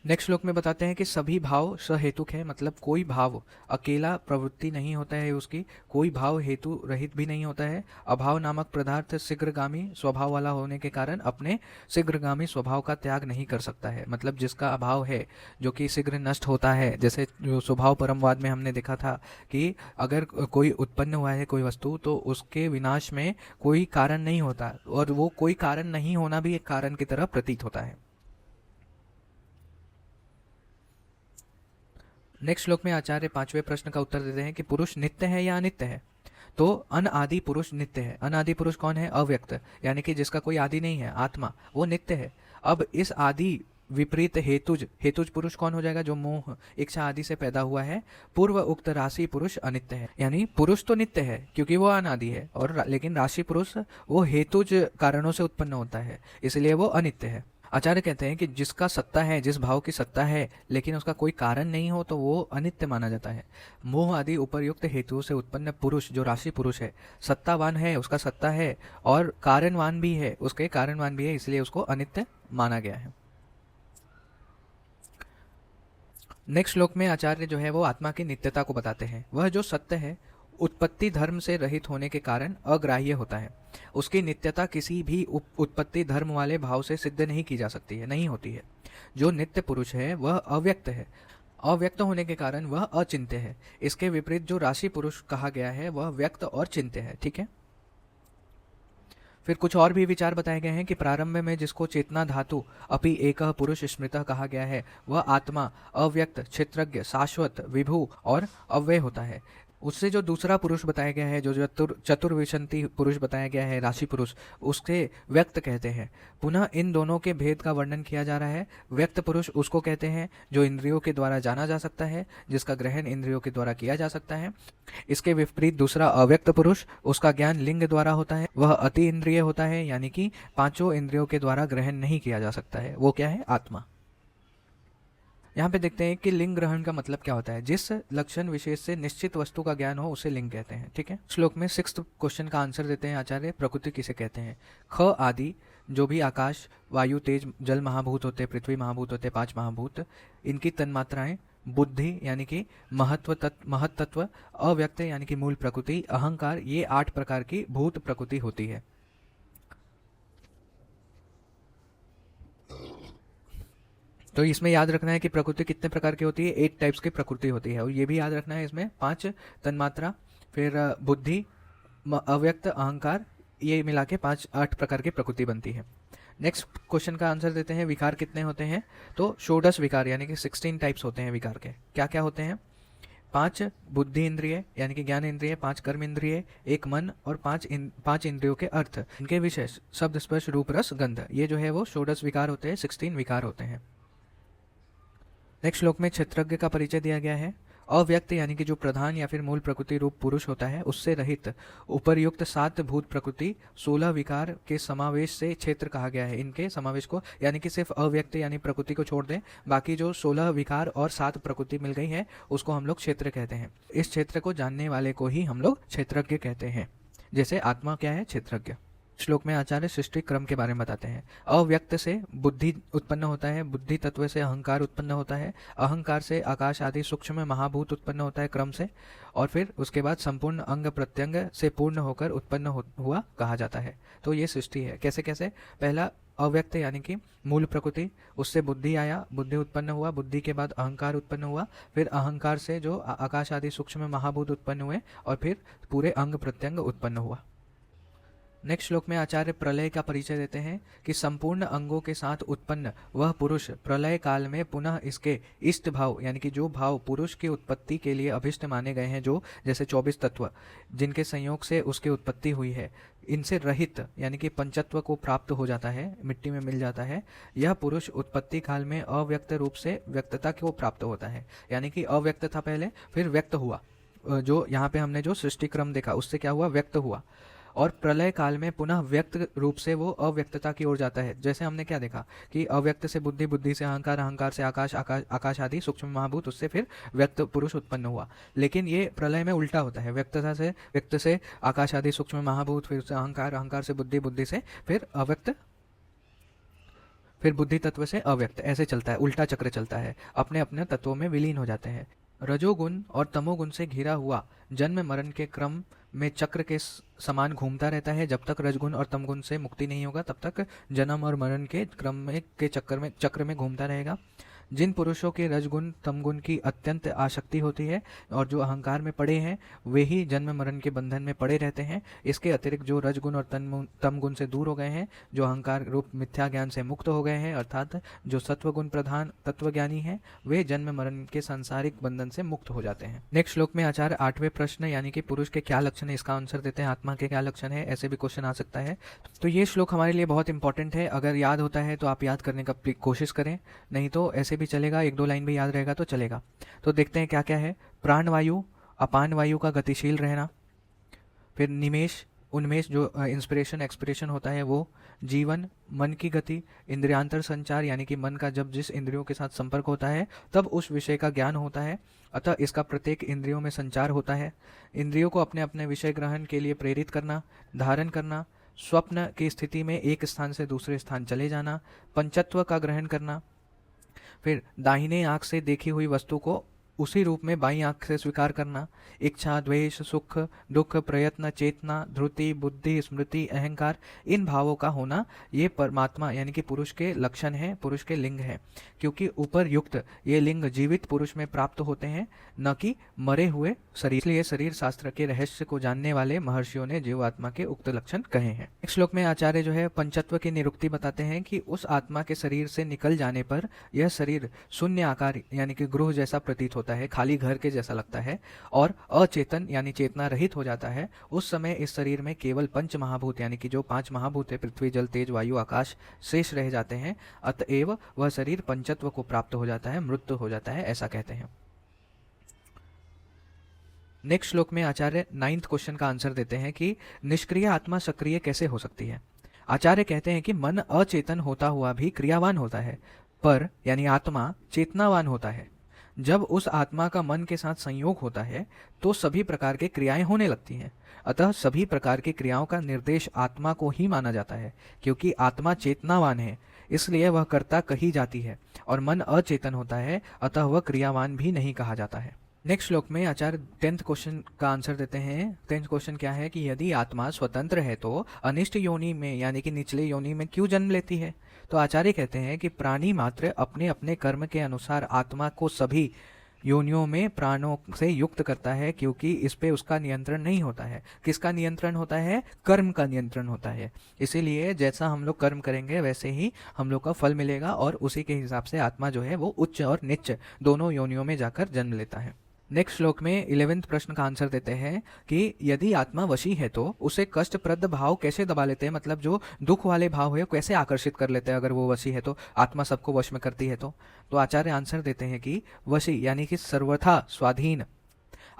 नेक्स्ट श्लोक में बताते हैं कि सभी भाव सहेतुक है, मतलब कोई भाव अकेला प्रवृत्ति नहीं होता है उसकी, कोई भाव हेतु रहित भी नहीं होता है। अभाव नामक पदार्थ शीघ्रगामी स्वभाव वाला होने के कारण अपने शीघ्रगामी स्वभाव का त्याग नहीं कर सकता है। मतलब जिसका अभाव है जो कि शीघ्र नष्ट होता है, जैसे जो स्वभाव परमवाद में हमने देखा था कि अगर कोई उत्पन्न हुआ है कोई वस्तु तो उसके विनाश में कोई कारण नहीं होता, और वो कोई कारण नहीं होना भी एक कारण की तरह प्रतीत होता है। नेक्स्ट श्लोक में आचार्य 5वें प्रश्न का उत्तर देते हैं कि पुरुष नित्य है या अनित्य है? तो अनादि पुरुष नित्य है। अनादि पुरुष कौन है? अव्यक्त यानी कि जिसका कोई आदि नहीं है, आत्मा, वो नित्य है। अब इस आदि विपरीत हेतुज पुरुष कौन हो जाएगा? जो मोह, इच्छा आदि से पैदा हुआ है। पूर्व उक्त राशि पुरुष अनित्य है, यानी पुरुष तो नित्य है क्योंकि वो अनादि है, और लेकिन राशि पुरुष वो हेतुज कारणों से उत्पन्न होता है, इसलिए वो अनित्य है। आचार्य कहते हैं कि जिसका सत्ता है, जिस भाव की सत्ता है लेकिन उसका कोई कारण नहीं हो तो वो अनित्य माना जाता है। मोह आदि उपरयुक्त हेतुओं से उत्पन्न पुरुष जो राशि पुरुष है, सत्तावान है, उसका सत्ता है और कारणवान भी है, उसके कारणवान भी है, इसलिए उसको अनित्य माना गया है। नेक्स्ट श्लोक में आचार्य जो है वो आत्मा की नित्यता को बताते हैं। वह जो सत्य है उत्पत्ति धर्म से रहित होने के कारण अग्राह्य होता है, उसकी नित्यता किसी भी उत्पत्ति धर्म वाले भाव से सिद्ध नहीं की जा सकती है, नहीं होती है। जो नित्य पुरुष है वह अव्यक्त है, अव्यक्त होने के कारण वह अचिंत्य है। इसके विपरीत जो राशि पुरुष कहा गया है वह व्यक्त और चिंत्य है। ठीक है। फिर कुछ और भी विचार बताए गए हैं कि प्रारंभ में जिसको चेतना धातु अपि एकः पुरुष स्मृतः कहा गया है वह आत्मा अव्यक्त, क्षेत्रज्ञ, शाश्वत, विभु और अव्यय होता है। उससे जो दूसरा पुरुष बताया गया है, जो चतुर्विंशति पुरुष बताया गया है, राशि पुरुष, उसके व्यक्त कहते हैं। पुनः इन दोनों के भेद का वर्णन किया जा रहा है। व्यक्त पुरुष उसको कहते हैं जो इंद्रियों के द्वारा जाना जा सकता है, जिसका ग्रहण इंद्रियों के द्वारा किया जा सकता है। इसके विपरीत दूसरा अव्यक्त पुरुष, उसका ज्ञान लिंग द्वारा होता है, वह अति इंद्रिय होता है, यानी कि 5 इंद्रियों के द्वारा ग्रहण नहीं किया जा सकता है। वो क्या है? आत्मा। यहाँ पे देखते हैं कि लिंग ग्रहण का मतलब क्या होता है। जिस लक्षण विशेष से निश्चित वस्तु का ज्ञान हो उसे लिंग कहते हैं। ठीक है, श्लोक में 6th क्वेश्चन का आंसर देते हैं आचार्य, प्रकृति किसे कहते हैं। ख आदि जो भी आकाश, वायु, तेज, जल महाभूत होते, पृथ्वी महाभूत होते, 5 महाभूत, इनकी तन्मात्राएं, बुद्धि यानी कि महत्तत्व, अव्यक्त यानी कि मूल प्रकृति, अहंकार, ये 8 प्रकार की भूत प्रकृति होती है। तो इसमें याद रखना है कि प्रकृति कितने प्रकार की होती है, 8 टाइप्स की प्रकृति होती है। और ये भी याद रखना है इसमें 5 तन्मात्रा, फिर बुद्धि, अव्यक्त, अहंकार, ये मिला के 8 प्रकार की प्रकृति बनती है। नेक्स्ट क्वेश्चन का आंसर देते हैं, विकार कितने होते हैं। तो षोडश विकार यानी कि 16 टाइप्स होते हैं विकार के। क्या क्या होते हैं, 5 बुद्धि इंद्रिय यानी कि ज्ञान इंद्रिय, 5 कर्म इंद्रिय, 1 मन और 5 इंद्रियों के अर्थ, इनके विशेष शब्द, स्पर्श, रूप, रस, गंध, ये जो है वो षोडश विकार होते हैं, 16 विकार होते हैं। नेक्स्ट श्लोक में क्षेत्रज्ञ का परिचय दिया गया है। अव्यक्त यानी कि जो प्रधान या फिर मूल प्रकृति रूप पुरुष होता है, उससे रहित उपर्युक्त 7 भूत प्रकृति 16 विकार के समावेश से क्षेत्र कहा गया है। इनके समावेश को यानी कि सिर्फ अव्यक्त यानी प्रकृति को छोड़ दें, बाकी जो 16 विकार और 7 प्रकृति मिल गई है उसको हम लोग क्षेत्र कहते हैं। इस क्षेत्र को जानने वाले को ही हम लोग क्षेत्रज्ञ कहते हैं। जैसे आत्मा क्या है, क्षेत्रज्ञ। श्लोक में आचार्य सृष्टि क्रम के बारे में बताते हैं। अव्यक्त से बुद्धि उत्पन्न होता है, बुद्धि तत्व से अहंकार उत्पन्न होता है, अहंकार से आकाश आदि सूक्ष्म महाभूत उत्पन्न होता है क्रम से, और फिर उसके बाद संपूर्ण अंग प्रत्यंग से पूर्ण होकर उत्पन्न हुआ कहा जाता है। तो ये सृष्टि है। कैसे कैसे, पहला अव्यक्त यानी कि मूल प्रकृति, उससे बुद्धि आया, बुद्धि उत्पन्न हुआ, बुद्धि के बाद अहंकार उत्पन्न हुआ, फिर अहंकार से जो आकाश आदि सूक्ष्म महाभूत उत्पन्न हुए, और फिर पूरे अंग प्रत्यंग उत्पन्न हुआ। नेक्स्ट श्लोक में आचार्य प्रलय का परिचय देते हैं कि संपूर्ण अंगों के साथ उत्पन्न वह पुरुष प्रलय काल में पुनः इसके इष्ट भाव यानी कि जो भाव पुरुष की उत्पत्ति के लिए अभिष्ट माने गए हैं, जो जैसे 24 तत्व जिनके संयोग से उसकी उत्पत्ति हुई है, इनसे रहित यानी कि पंचत्व को प्राप्त हो जाता है, मिट्टी में मिल जाता है। यह पुरुष उत्पत्ति काल में अव्यक्त रूप से व्यक्तता को प्राप्त होता है। यानी कि अव्यक्त था पहले, फिर व्यक्त हुआ। जो यहाँ पे हमने जो सृष्टि क्रम देखा उससे क्या हुआ, व्यक्त हुआ, और प्रलय काल में पुनः व्यक्त रूप से वो अव्यक्तता की ओर जाता है। जैसे हमने क्या देखा कि अव्यक्त से बुद्धि, बुद्धि से अहंकार, अहंकार से आकाश, आकाश आदि सूक्ष्म महाभूत, उससे फिर व्यक्त पुरुष उत्पन्न हुआ। लेकिन ये प्रलय में उल्टा होता है, व्यक्त से आकाश आदि सूक्ष्म महाभूत, फिर से अहंकार, अहंकार से बुद्धि, बुद्धि से फिर अव्यक्त, फिर बुद्धि तत्व से अव्यक्त, ऐसे चलता है, उल्टा चक्र चलता है, अपने अपने तत्वों में विलीन हो जाते हैं। रजोगुण और तमोगुण से घिरा हुआ जन्म मरण के क्रम में चक्र के समान घूमता रहता है। जब तक रजगुण और तमगुण से मुक्ति नहीं होगा तब तक जन्म और मरण के क्रम में के चक्र में घूमता रहेगा। जिन पुरुषों के रजगुण तमगुण की अत्यंत आसक्ति होती है और जो अहंकार में पड़े हैं, वे ही जन्म मरण के बंधन में पड़े रहते हैं। इसके अतिरिक्त जो रजगुण और तमगुण से दूर हो गए हैं, जो अहंकार रूप मिथ्या ज्ञान से मुक्त हो गए हैं, अर्थात जो सत्वगुण प्रधान तत्वज्ञानी हैं, वे जन्म मरण के सांसारिक बंधन से मुक्त हो जाते हैं। नेक्स्ट श्लोक में आचार्य 8वें प्रश्न यानी कि पुरुष के क्या लक्षण है, इसका आंसर देते हैं। आत्मा के क्या लक्षण है, ऐसे भी क्वेश्चन आ सकता है। तो ये श्लोक हमारे लिए बहुत इंपॉर्टेंट है। अगर याद होता है तो आप याद करने का कोशिश करें, नहीं तो ऐसे भी चलेगा, 1-2 लाइन भी याद रहेगा तो चलेगा। तो देखते हैं क्या क्या है। प्राण वायु, अपान वायु का गतिशील रहना, फिर निमेश, उन्मेष जो इंस्पिरेशन एक्सपिरेशन होता है वो, जीवन, मन की गति, इंद्रियांतर संचार यानी कि मन का जब जिस इंद्रियों के साथ संपर्क होता है तब उस विषय का ज्ञान होता है, अतः इसका प्रत्येक इंद्रियों में संचार होता है। इंद्रियों को अपने अपने विषय ग्रहण के लिए प्रेरित करना, धारण करना, स्वप्न की स्थिति में एक स्थान से दूसरे स्थान चले जाना, पंचत्व का ग्रहण करना, फिर दाहिने आंख से देखी हुई वस्तु को उसी रूप में बाईं आंख से स्वीकार करना, इच्छा, द्वेष, सुख, दुख, प्रयत्न, चेतना, धृति, बुद्धि, स्मृति, अहंकार, इन भावों का होना, ये परमात्मा यानी कि पुरुष के लक्षण है, पुरुष के लिंग है। क्योंकि ऊपर युक्त ये लिंग जीवित पुरुष में प्राप्त होते हैं, न कि मरे हुए शरीर। इसलिए शरीर शास्त्र के रहस्य को जानने वाले महर्षियों ने जीवात्मा के उक्त लक्षण कहे हैं। एक श्लोक में आचार्य जो है पंचत्व की निरुक्ति बताते हैं कि उस आत्मा के शरीर से निकल जाने पर यह शरीर शून्य आकार यानी कि गृह जैसा प्रतीत होता है, खाली घर के जैसा लगता है, और अचेतन यानी चेतना रहित हो जाता है। उस समय इस शरीर में केवल पंच महाभूत यानी कि जो 5 महाभूत है, पृथ्वी, जल, तेज, वायु, आकाश, शेष रह जाते हैं। अतएव वह शरीर पंचत्व को प्राप्त हो जाता है, मृत हो जाता है, ऐसा कहते हैं। नेक्स्ट श्लोक में आचार्य 9th क्वेश्चन का आंसर देते हैं कि निष्क्रिय आत्मा सक्रिय कैसे हो सकती है। आचार्य कहते हैं कि मन अचेतन होता हुआ भी क्रियावान होता है, पर यानी आत्मा चेतनावान होता है। जब उस आत्मा का मन के साथ संयोग होता है तो सभी प्रकार की क्रियाएं होने लगती हैं। अतः सभी प्रकार की क्रियाओं का निर्देश आत्मा को ही माना जाता है। क्योंकि आत्मा चेतनावान है इसलिए वह कर्ता कही जाती है, और मन अचेतन होता है अतः वह क्रियावान भी नहीं कहा जाता है। नेक्स्ट श्लोक में आचार्य 10th क्वेश्चन का आंसर देते हैं। 10th क्वेश्चन क्या है कि यदि आत्मा स्वतंत्र है तो अनिष्ट योनि में यानी कि निचले योनि में क्यों जन्म लेती है। तो आचार्य कहते हैं कि प्राणी मात्र अपने अपने कर्म के अनुसार आत्मा को सभी योनियों में प्राणों से युक्त करता है, क्योंकि इस पे उसका नियंत्रण नहीं होता है। किसका नियंत्रण होता है? कर्म का नियंत्रण होता है। इसीलिए जैसा हम लोग कर्म करेंगे वैसे ही हम लोग का फल मिलेगा, और उसी के हिसाब से आत्मा जो है वो उच्च और नीच दोनों योनियों में जाकर जन्म लेता है। नेक्स्ट श्लोक में 11th प्रश्न का आंसर देते हैं कि यदि आत्मा वशी है तो उसे कष्टप्रद भाव कैसे दबा लेते हैं, मतलब जो दुख वाले भाव है कैसे आकर्षित कर लेते हैं। अगर वो वशी है तो आत्मा सबको वश में करती है तो आचार्य आंसर देते हैं कि वशी यानी कि सर्वथा स्वाधीन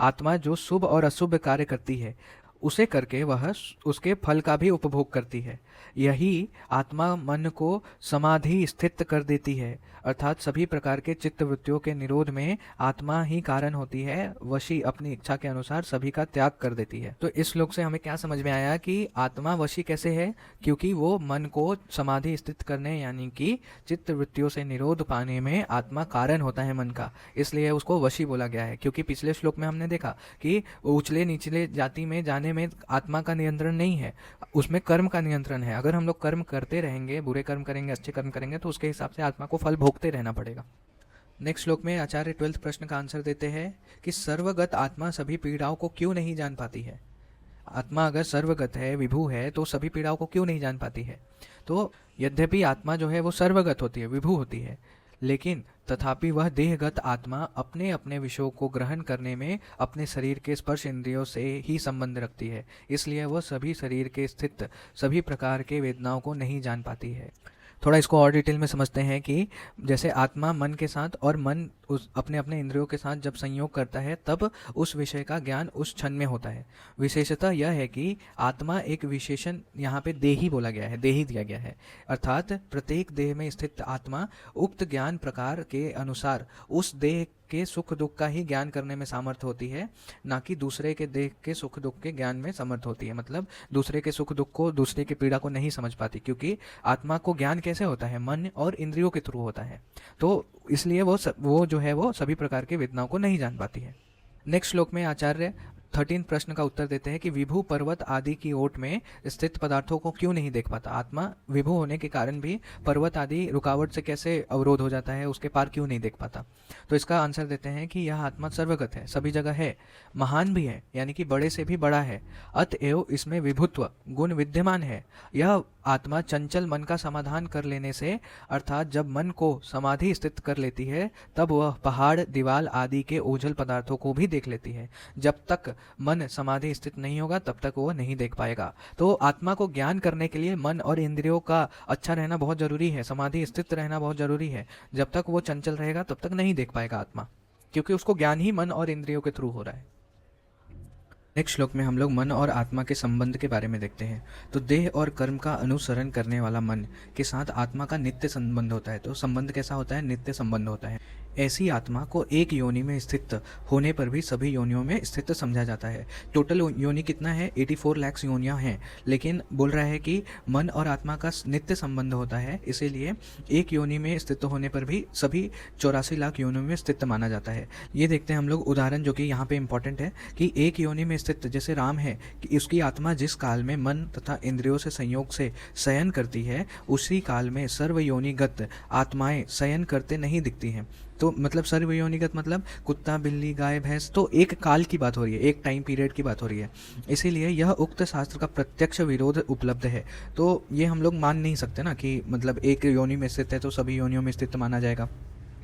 आत्मा जो शुभ और अशुभ कार्य करती है उसे करके वह उसके फल का भी उपभोग करती है। यही आत्मा मन को समाधि स्थित कर देती है, अर्थात सभी प्रकार के चित्त वृत्तियों के निरोध में आत्मा ही कारण होती है। वशी अपनी इच्छा के अनुसार सभी का त्याग कर देती है। तो इस श्लोक से हमें क्या समझ में आया कि आत्मा वशी कैसे है? क्योंकि वो मन को समाधि स्थित करने यानी कि चित्त वृत्तियों से निरोध पाने में आत्मा कारण होता है मन का, इसलिए उसको वशी बोला गया है। क्योंकि पिछले श्लोक में हमने देखा कि उछले निचले जाति में जाने में आत्मा का नियंत्रण नहीं है, उसमें कर्म का नियंत्रण है। अगर हम लोग कर्म करते रहेंगे, बुरे कर्म करेंगे, अच्छे कर्म करेंगे, तो उसके हिसाब से आत्मा को फल भोगते रहना पड़ेगा। नेक्स्ट श्लोक में आचार्य 12th प्रश्न का आंसर देते हैं कि सर्वगत आत्मा सभी पीड़ाओं को क्यों नहीं जान पाती है। आत्मा अगर सर्वगत है, विभू है, तो सभी पीड़ाओं को क्यों नहीं जान पाती है। तो यद्यपि आत्मा जो है वो सर्वगत होती है, विभू होती है, लेकिन तथापि वह देहगत आत्मा अपने अपने विषयों को ग्रहण करने में अपने शरीर के स्पर्श इंद्रियों से ही संबंध रखती है। इसलिए वह सभी शरीर के स्थित सभी प्रकार के वेदनाओं को नहीं जान पाती है। थोड़ा इसको और डिटेल में समझते हैं कि जैसे आत्मा मन के साथ और मन उस अपने अपने इंद्रियों के साथ जब संयोग करता है तब उस विषय का ज्ञान उस क्षण में होता है। विशेषता यह है कि आत्मा एक विशेषण यहाँ पे देही बोला गया है, देही दिया गया है, अर्थात प्रत्येक देह में स्थित आत्मा उक्त ज्ञान प्रकार के अनुसार उस देह के सुख दुख का ही ज्ञान करने में सामर्थ होती है, ना कि दूसरे के देह के सुख दुख के ज्ञान में समर्थ होती है। मतलब दूसरे के सुख दुख को, दूसरे की पीड़ा को नहीं समझ पाती, क्योंकि आत्मा को ज्ञान कैसे होता है? मन और इंद्रियों के थ्रू होता है। तो इसलिए वो जो है वो सभी प्रकार के वेदनाओं को नहीं जान पाती है। नेक्स्ट श्लोक में आचार्य 13 प्रश्न का उत्तर देते हैं कि विभू पर्वत आदि की ओट में स्थित पदार्थों को क्यों नहीं देख पाता। आत्मा विभू होने के कारण भी पर्वत आदि रुकावट से कैसे अवरोध हो जाता है, उसके पार क्यों नहीं देख पाता। तो इसका आंसर देते हैं कि यह आत्मा सर्वगत है, सभी जगह है, महान भी है यानी कि बड़े से भी बड़ा है, अतएव इसमें विभुत्व गुण विद्यमान है। यह आत्मा चंचल मन का समाधान कर लेने से, अर्थात जब मन को समाधि स्थित कर लेती है तब वह पहाड़ दीवाल आदि के ओझल पदार्थों को भी देख लेती है। जब तक मन समाधि स्थित नहीं होगा तब तक वो नहीं देख पाएगा। तो आत्मा को ज्ञान करने के लिए मन और इंद्रियों का अच्छा रहना बहुत जरूरी है, समाधि स्थित रहना बहुत जरूरी है। जब तक वो चंचल रहेगा तब तक नहीं देख पाएगा आत्मा, क्योंकि उसको ज्ञान ही मन और इंद्रियों के थ्रू हो रहा है। नेक्स्ट श्लोक में हम लोग मन और आत्मा के संबंध के बारे में देखते हैं। तो देह और कर्म का अनुसरण करने वाला मन के साथ आत्मा का नित्य संबंध होता है। तो संबंध कैसा होता है? नित्य संबंध होता है। ऐसी आत्मा को एक योनि में स्थित होने पर भी सभी योनियों में स्थित समझा जाता है। टोटल योनि कितना है? 84 लाख योनियां हैं, लेकिन बोल रहा है कि मन और आत्मा का नित्य संबंध होता है, इसीलिए एक योनि में स्थित होने पर भी सभी 84 लाख योनियों में स्थित माना जाता है। ये देखते हैं हम लोग उदाहरण, जो कि यहाँ पे इंपॉर्टेंट है कि एक योनि में स्थित जैसे राम है कि उसकी आत्मा जिस काल में मन तथा इंद्रियों से संयोग से शयन करती है, उसी काल में सर्वयोनिगत आत्माएं शयन करते नहीं दिखती हैं। तो मतलब सर्वयोनिगत मतलब कुत्ता, बिल्ली, गाय, भैंस, तो एक काल की बात हो रही है, एक टाइम पीरियड की बात हो रही है। इसीलिए यह उक्त शास्त्र का प्रत्यक्ष विरोध उपलब्ध है। तो ये हम लोग मान नहीं सकते ना कि मतलब एक योनि में स्थित है तो सभी योनियों में स्थित माना जाएगा।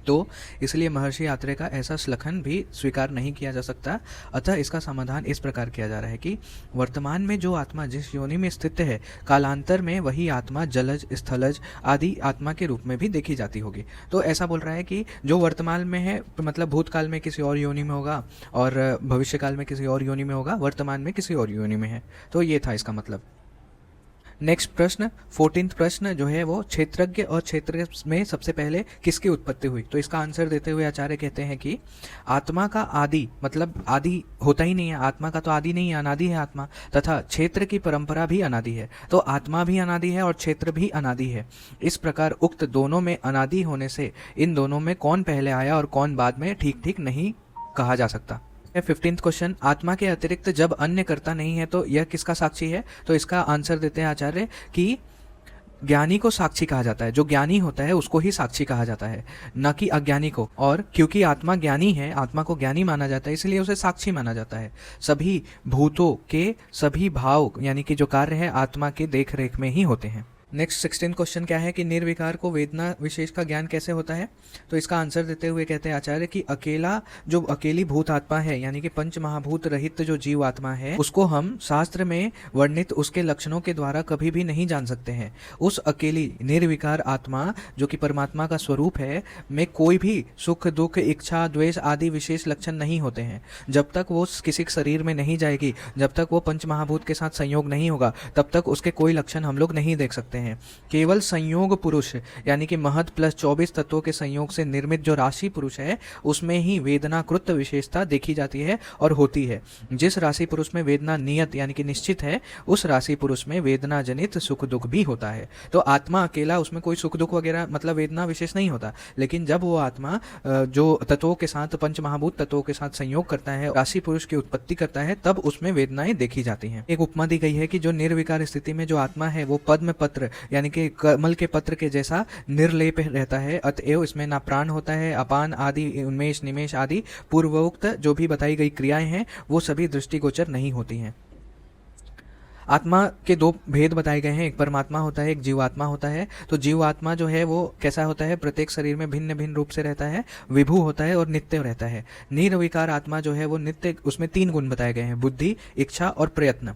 तो इसलिए महर्षि आत्रेय का ऐसा श्लखन भी स्वीकार नहीं किया जा सकता। अतः इसका समाधान इस प्रकार किया जा रहा है कि वर्तमान में जो आत्मा जिस योनि में स्थित है, कालांतर में वही आत्मा जलज, स्थलज आदि आत्मा के रूप में भी देखी जाती होगी। तो ऐसा बोल रहा है कि जो वर्तमान में है मतलब भूतकाल में किसी और योनि में होगा और भविष्य काल में किसी और योनि में होगा, वर्तमान में किसी और योनि में है। तो ये था इसका मतलब। नेक्स्ट प्रश्न 14th प्रश्न जो है वो क्षेत्रज्ञ और क्षेत्र में सबसे पहले किसकी उत्पत्ति हुई। तो इसका आंसर देते हुए आचार्य कहते हैं कि आत्मा का आदि मतलब आदि होता ही नहीं है, आत्मा का तो आदि नहीं है, अनादि है आत्मा, तथा क्षेत्र की परंपरा भी अनादि है। तो आत्मा भी अनादि है और क्षेत्र भी अनादि है। इस प्रकार उक्त दोनों में अनादि होने से इन दोनों में कौन पहले आया और कौन बाद में ठीक ठीक नहीं कहा जा सकता। 15th क्वेश्चन, आत्मा के अतिरिक्त जब अन्य कर्ता नहीं है तो यह किसका साक्षी है। तो इसका आंसर देते हैं आचार्य कि ज्ञानी को साक्षी कहा जाता है, जो ज्ञानी होता है उसको ही साक्षी कहा जाता है, न कि अज्ञानी को। और क्योंकि आत्मा ज्ञानी है, आत्मा को ज्ञानी माना जाता है, इसलिए उसे साक्षी माना जाता है। सभी भूतों के सभी भाव यानी कि जो कार्य है आत्मा के देख रेख में ही होते हैं। नेक्स्ट 16 क्वेश्चन क्या है कि निर्विकार को वेदना विशेष का ज्ञान कैसे होता है। तो इसका आंसर देते हुए कहते हैं आचार्य कि अकेली भूत आत्मा है यानी कि पंच महाभूत रहित जो जीव आत्मा है उसको हम शास्त्र में वर्णित उसके लक्षणों के द्वारा कभी भी नहीं जान सकते हैं। उस अकेली निर्विकार आत्मा जो कि परमात्मा का स्वरूप है में कोई भी सुख दुख इच्छा द्वेष आदि विशेष लक्षण नहीं होते हैं। जब तक वो किसी शरीर में नहीं जाएगी, जब तक वो पंच महाभूत के साथ संयोग नहीं होगा, तब तक उसके कोई लक्षण हम लोग नहीं देख सकते हैं। केवल संयोग पुरुष यानी कि महत प्लस 24 तत्वों के संयोग से निर्मित जो राशि पुरुष है उसमें ही वेदनाकृत विशेषता देखी जाती है और होती है। जिस राशि पुरुष में वेदना नियत यानी कि निश्चित है उस राशि पुरुष में वेदना जनित सुख दुख भी होता है। तो आत्मा अकेला उसमें कोई सुख दुख वगैरह मतलब वेदना विशेष नहीं होता, लेकिन जब वो आत्मा जो तत्वों के साथ पंच महाभूत तत्वों के साथ संयोग करता है, राशि पुरुष की उत्पत्ति करता है, तब उसमें वेदनाएं देखी जाती हैं। एक उपमा दी गई है कि जो निर्विकार स्थिति में जो आत्मा है वो पद्म पत्र यानी कि कमल के पत्र के जैसा निर्लेप रहता है, अतएव इसमें ना प्राण होता है, अपान आदि उन्मेष निमेष आदि पूर्वोक्त जो भी बताई गई क्रियाएं हैं वो सभी दृष्टिगोचर नहीं होती हैं। आत्मा के दो भेद बताए गए हैं, एक परमात्मा होता है, एक जीवात्मा होता है। तो जीवात्मा जो है वो कैसा होता है, प्रत्येक शरीर में भिन्न भिन्न रूप से रहता है, विभू होता है और नित्य रहता है। निर्विकार आत्मा जो है वो नित्य, उसमें 3 गुण बताए गए हैं, बुद्धि इच्छा और प्रयत्न।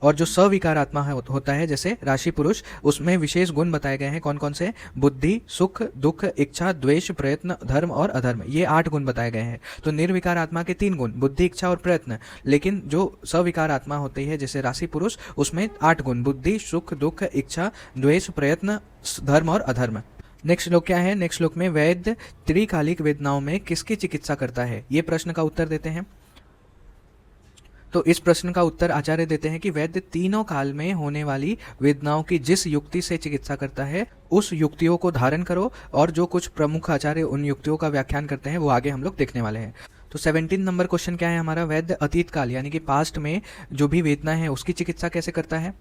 और जो सविकार आत्मा होता है जैसे राशि पुरुष, उसमें विशेष गुण बताए गए हैं। कौन कौन से, बुद्धि सुख दुख इच्छा द्वेष प्रयत्न धर्म और अधर्म, ये 8 गुण बताए गए हैं। तो निर्विकार आत्मा के 3 गुण, बुद्धि इच्छा और प्रयत्न, लेकिन जो सविकार आत्मा होती है जैसे राशि पुरुष उसमें 8 गुण, बुद्धि सुख दुख इच्छा द्वेष प्रयत्न धर्म और अधर्म। नेक्स्ट श्लोक क्या है, नेक्स्ट श्लोक में वैद्य त्रिकालिक वेदनाओं में किसकी चिकित्सा करता है, ये प्रश्न का उत्तर देते हैं। तो इस प्रश्न का उत्तर आचार्य देते हैं कि वैद्य तीनों काल में होने वाली वेदनाओं की जिस युक्ति से चिकित्सा करता है उस युक्तियों को धारण करो, और जो कुछ प्रमुख आचार्य उन युक्तियों का व्याख्यान करते हैं वो आगे हम लोग देखने वाले हैं। तो 17 नंबर क्वेश्चन क्या है हमारा, वैद्य अतीत काल यानी कि पास्ट में जो भी वेदना है उसकी चिकित्सा कैसे करता है।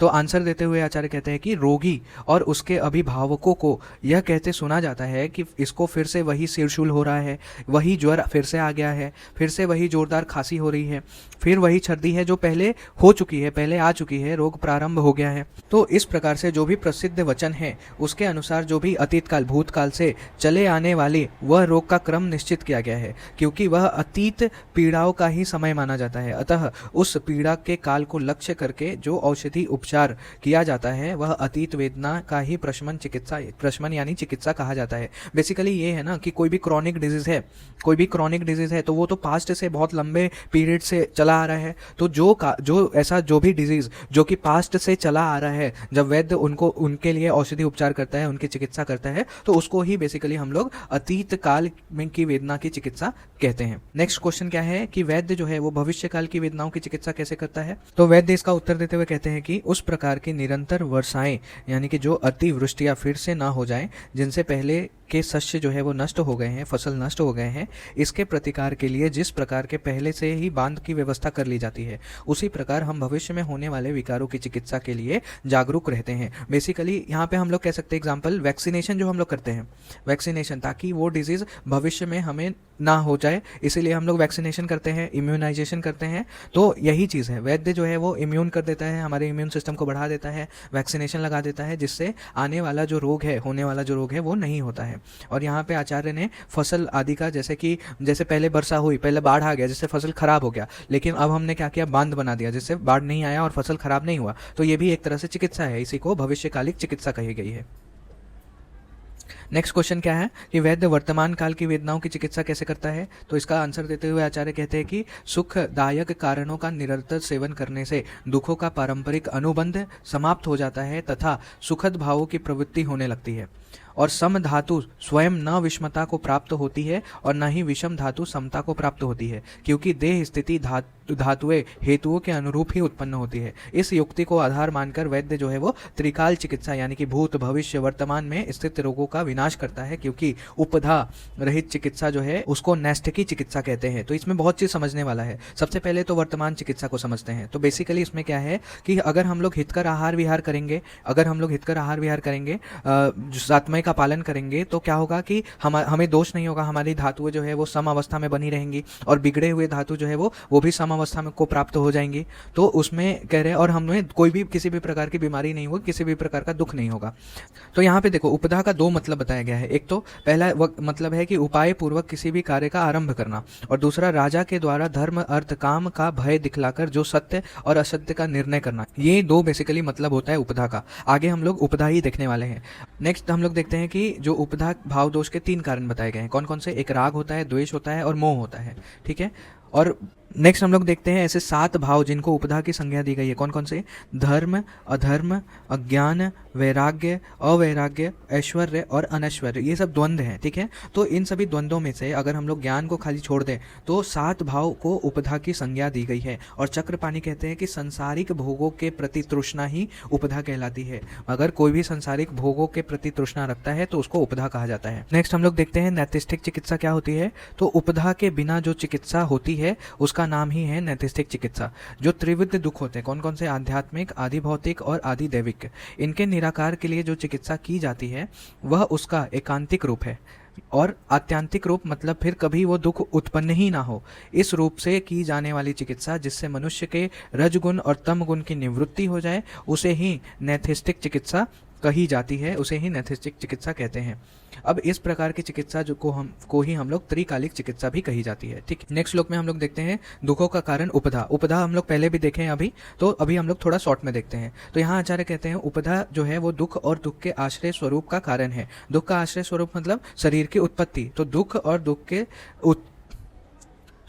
तो आंसर देते हुए आचार्य कहते हैं कि रोगी और उसके अभिभावकों को यह कहते सुना जाता है कि इसको फिर से वही सिरशूल हो रहा है, वही ज्वर फिर से आ गया है, फिर से वही जोरदार खांसी हो रही है, फिर वही सर्दी है जो पहले हो चुकी है, पहले आ चुकी है, रोग प्रारंभ हो गया है। तो इस प्रकार से जो भी प्रसिद्ध वचन है उसके अनुसार जो भी अतीत काल भूतकाल से चले आने वाले वह रोग का क्रम निश्चित किया गया है, क्योंकि वह अतीत पीड़ाओं का ही समय माना जाता है। अतः उस पीड़ा के काल को लक्ष्य करके जो औषधि उपचार किया जाता है वह अतीत वेदना का ही प्रशमन यानी चिकित्सा कहा जाता है। बेसिकली ये है ना कि कोई भी क्रॉनिक डिजीज है तो वो तो पास्ट से बहुत लंबे पीरियड से चला आ रहा है। तो जो भी डिजीज जो कि पास्ट से चला आ रहा है, जब वैद्य उनके लिए औषधि उपचार करता है, उनकी चिकित्सा करता है, तो उसको ही बेसिकली हम लोग अतीत काल में की वेदना की चिकित्सा कहते हैं। नेक्स्ट क्वेश्चन क्या है कि वैद्य जो है वो भविष्य काल की वेदनाओं की चिकित्सा कैसे करता है। तो वैद्य इसका उत्तर देते हुए कहते हैं कि उस प्रकार की निरंतर वर्षाएं यानी कि जो अतिवृष्टियां फिर से ना हो जाएं, जिनसे पहले के शस्य जो है वो नष्ट हो गए हैं, फसल नष्ट हो गए हैं, इसके प्रतिकार के लिए जिस प्रकार के पहले से ही बांध की व्यवस्था कर ली जाती है, उसी प्रकार हम भविष्य में होने वाले विकारों की चिकित्सा के लिए जागरूक रहते हैं। बेसिकली यहाँ पे हम लोग कह सकते हैं एग्जाम्पल वैक्सीनेशन जो हम लोग करते हैं, वैक्सीनेशन ताकि वो डिजीज भविष्य में हमें ना हो जाए, इसीलिए हम लोग वैक्सीनेशन करते हैं, इम्यूनाइजेशन करते हैं। तो यही चीज़ है, वैद्य जो है वो इम्यून कर देता है, हमारे इम्यून सिस्टम को बढ़ा देता है, वैक्सीनेशन लगा देता है, जिससे आने वाला जो रोग है, होने वाला जो रोग है वो नहीं होता है। और यहाँ पे आचार्य ने फसल आदि का जैसे पहले वर्षा हुई, पहले बाढ़ आ गया जिससे फसल खराब हो गया, लेकिन अब हमने क्या किया, बांध बना दिया जिससे बाढ़ नहीं आया और फसल खराब नहीं हुआ। तो ये भी एक तरह से चिकित्सा है, इसी को भविष्यकालिक चिकित्सा कही गई है। नेक्स्ट क्वेश्चन क्या है कि वैद्य वर्तमान काल की वेदनाओं की चिकित्सा कैसे करता है। तो इसका आंसर देते हुए आचार्य कहते हैं कि सुखदायक कारणों का निरंतर सेवन करने से दुखों का पारंपरिक अनुबंध समाप्त हो जाता है तथा सुखद भावों की प्रवृत्ति होने लगती है, और सम धातु स्वयं न विषमता को प्राप्त होती है और न ही विषम धातु समता को प्राप्त होती है, क्योंकि देह स्थिति धातुएं हेतुओं के अनुरूप ही उत्पन्न होती है। इस युक्ति को आधार मानकर वैद्य जो है वो त्रिकाल चिकित्सा यानी कि भूत भविष्य वर्तमान में स्थित रोगों का विनाश करता है, क्योंकि उपधा रहित चिकित्सा जो है उसको नैष्ठिकी चिकित्सा कहते हैं। तो इसमें बहुत चीज समझने वाला है। सबसे पहले तो वर्तमान चिकित्सा को समझते हैं। तो बेसिकली इसमें क्या है कि अगर हम लोग हितकर आहार विहार करेंगे, सात्मय का पालन करेंगे तो क्या होगा कि हमें दोष नहीं होगा, हमारी धातुएं जो है वो सम अवस्था में बनी रहेंगी और बिगड़े हुए धातु जो है वो भी सम अवस्था में को प्राप्त हो जाएंगी। तो उसमें कह रहे हैं और हमें कोई भी किसी भी प्रकार की बीमारी नहीं होगी, किसी भी प्रकार का दुख नहीं होगा। तो यहाँ पे देखो उपधा का दो मतलब बताया गया है। एक तो पहला मतलब है कि उपाय पूर्वक किसी भी कार्य का आरंभ करना, और दूसरा राजा के द्वारा धर्म अर्थ काम का भय दिखलाकर जो सत्य और असत्य का निर्णय करना। ये दो बेसिकली मतलब होता है उपधा का। आगे हम लोग उपधा ही देखने वाले हैं। नेक्स्ट हम लोग देखते हैं कि जो उपधा भाव दोष के 3 कारण बताए गए हैं। कौन कौन से? एक राग होता है, द्वेष होता है और मोह होता है। ठीक है। और नेक्स्ट हम लोग देखते हैं ऐसे 7 भाव जिनको उपधा की संज्ञा दी गई है। कौन कौन से? धर्म, अधर्म, अज्ञान, वैराग्य, अवैराग्य, ऐश्वर्य और अनैश्वर्य। ये सब द्वंद्व हैं। ठीक है। तो इन सभी द्वंद्वों में से अगर हम लोग ज्ञान को खाली छोड़ दें तो 7 भाव को उपधा की संज्ञा दी गई है। और चक्रपाणी कहते हैं कि संसारिक भोगों के प्रति तृष्णा ही उपधा कहलाती है। अगर कोई भी संसारिक भोगों के प्रति तृष्णा रखता है तो उसको उपधा कहा जाता है। नेक्स्ट हम लोग देखते हैं नैतिष्ठिक चिकित्सा क्या होती है। तो उपधा के बिना जो चिकित्सा होती है उसका नाम ही है नैतिष्ठिक चिकित्सा। जो त्रिविध दुख होते हैं, कौन कौन से? आध्यात्मिक, आदि भौतिक और आदि दैविक। इनके निराकार के लिए जो चिकित्सा की जाती है वह उसका एकांतिक रूप है। और आत्यांतिक रूप मतलब फिर कभी वो दुख उत्पन्न ही ना हो, इस रूप से की जाने वाली चिकित्सा जिससे मनुष्य के रजगुण और तमगुण की निवृत्ति हो जाए उसे ही नैतिष्ठिक चिकित्सा कही जाती है, उसे ही नैतिष्ठिक चिकित्सा कहते हैं। अब इस प्रकार की चिकित्सा जो को ही हम लोग त्रिकालिक चिकित्सा भी कही जाती है। ठीक। नेक्स्ट श्लोक में हम लोग देखते हैं दुखों का कारण उपधा। उपधा हम लोग पहले भी देखे हैं अभी, तो अभी हम लोग थोड़ा शॉर्ट में देखते हैं। तो यहाँ आचार्य कहते हैं उपधा जो है वो दुख और दुख के आश्रय स्वरूप का कारण है। दुख का आश्रय स्वरूप मतलब शरीर की उत्पत्ति। तो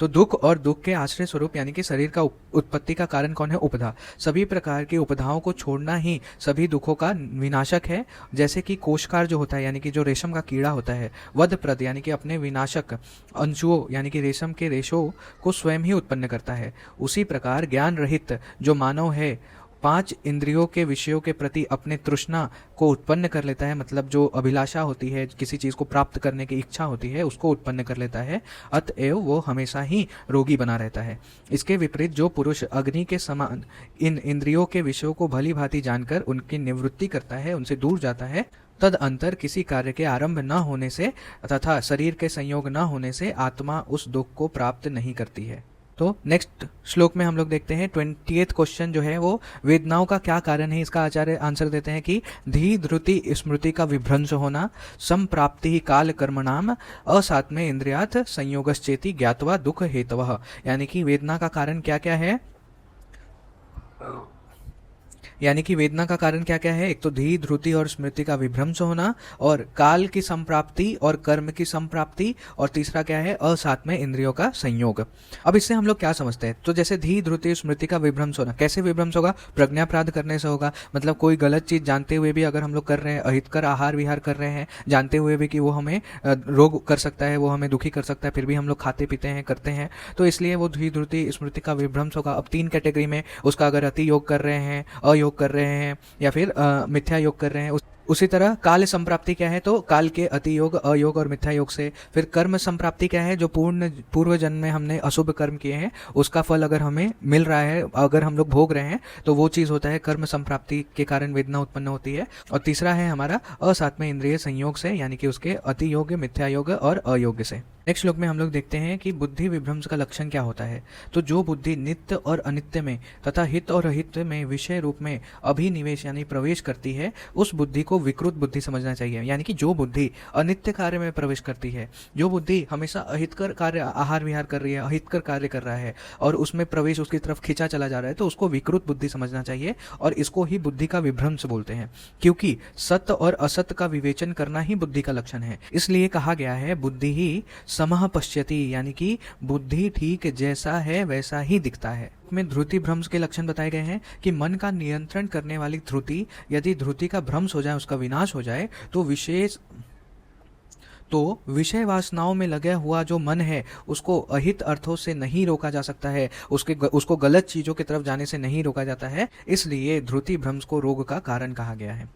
दुख और दुख के आश्रय स्वरूप यानी कि शरीर का उत्पत्ति का कारण कौन है? उपधा। सभी प्रकार की उपधाओं को छोड़ना ही सभी दुखों का विनाशक है। जैसे कि कोशकार जो होता है यानी कि जो रेशम का कीड़ा होता है, वधप्रद यानी कि अपने विनाशक अंशुओं यानी कि रेशम के रेशों को स्वयं ही उत्पन्न करता है, उसी प्रकार ज्ञान रहित जो मानव है 5 इंद्रियों के विषयों के प्रति अपने तृष्णा को उत्पन्न कर लेता है, मतलब जो अभिलाषा होती है, किसी चीज को प्राप्त करने की इच्छा होती है, उसको उत्पन्न कर लेता है। अतएव वो हमेशा ही रोगी बना रहता है। इसके विपरीत जो पुरुष अग्नि के समान इन इंद्रियों के विषयों को भली भांति जानकर उनकी निवृत्ति करता है, उनसे दूर जाता है, तद अंतर किसी कार्य के आरंभ न होने से तथा शरीर के संयोग न होने से आत्मा उस दुख को प्राप्त नहीं करती है। तो नेक्स्ट श्लोक में हम लोग देखते हैं 20th क्वेश्चन जो है वो वेदनाओं का क्या कारण है। इसका आचार्य आंसर देते हैं कि धी धृति स्मृति का विभ्रंश होना, संप्राप्ति ही काल कर्मणाम, असात्म्य इंद्रियात संयोगश्चेति ज्ञात्वा दुख हेतवः। यानी कि वेदना का कारण क्या क्या है? यानी कि वेदना का कारण क्या क्या है? एक तो धी ध्रुति और स्मृति का विभ्रंश होना, और काल की संप्राप्ति और कर्म की संप्राप्ति, और तीसरा क्या है? असात्म्य इंद्रियों का संयोग। अब इससे हम लोग क्या समझते हैं? तो जैसे धी ध्रुति स्मृति का विभ्रंश होना, कैसे विभ्रंश होगा? प्रज्ञापराध करने से होगा। मतलब कोई गलत चीज जानते हुए भी अगर हम लोग कर रहे हैं, अहितकर आहार विहार कर रहे हैं, जानते हुए भी कि वो हमें रोग कर सकता है, वो हमें दुखी कर सकता है, फिर भी हम लोग खाते पीते हैं, करते हैं, तो इसलिए वो धी ध्रुति स्मृति का विभ्रंश होगा। अब 3 कैटेगरी में उसका अगर अति योग कर रहे हैं, अयोग कर रहे हैं, या फिर मिथ्या योग कर रहे हैं। उसी तरह काल संप्राप्ति क्या है? तो काल के अति योग, अयोग और मिथ्या योग से। फिर कर्म संप्राप्ति क्या है? जो पूर्व जन्म में हमने अशुभ कर्म किए हैं उसका फल अगर हमें मिल रहा है, अगर हम लोग भोग रहे हैं, तो वो चीज होता है कर्म संप्राप्ति के कारण वेदना उत्पन्न होती है। और तीसरा है हमारा असात्म्य इंद्रिय संयोग से, यानी कि उसके अति योग, मिथ्या योग और अयोग्य से। नेक्स्ट श्लोक में हम लोग देखते हैं कि बुद्धि विभ्रंश का लक्षण क्या होता है। तो जो बुद्धि नित्य और अनित्य में तथा हित और अहित में विषय रूप में अभिनिवेश यानी प्रवेश करती है, उस बुद्धि को विकृत बुद्धि समझना चाहिए, यानी कि जो बुद्धि अनित्य कार्य में प्रवेश करती है, जो बुद्धि हमेशा अहितकर कार्य आहार विहार कर रही है, अहितकर कार्य कर रहा है और उसमें प्रवेश उसकी तरफ खींचा चला जा रहा है, तो उसको विकृत बुद्धि समझना चाहिए। और इसको ही बुद्धि का विभ्रंश बोलते हैं, क्योंकि सत्य और असत्य का विवेचन करना ही बुद्धि का लक्षण है। इसलिए कहा गया है बुद्धि ही समः पश्यति, यानी कि बुद्धि ठीक जैसा है वैसा ही दिखता है। में ध्रुति भ्रंश के लक्षण बताए गए हैं कि मन का नियंत्रण करने वाली ध्रुति, यदि ध्रुति का भ्रंश हो जाए, उसका विनाश हो जाए, तो विषय वासनाओं में लगा हुआ जो मन है उसको अहित अर्थों से नहीं रोका जा सकता है, उसको गलत चीजों की तरफ जाने से नहीं रोका जाता है। इसलिए ध्रुति भ्रंश को रोग का कारण कहा गया है।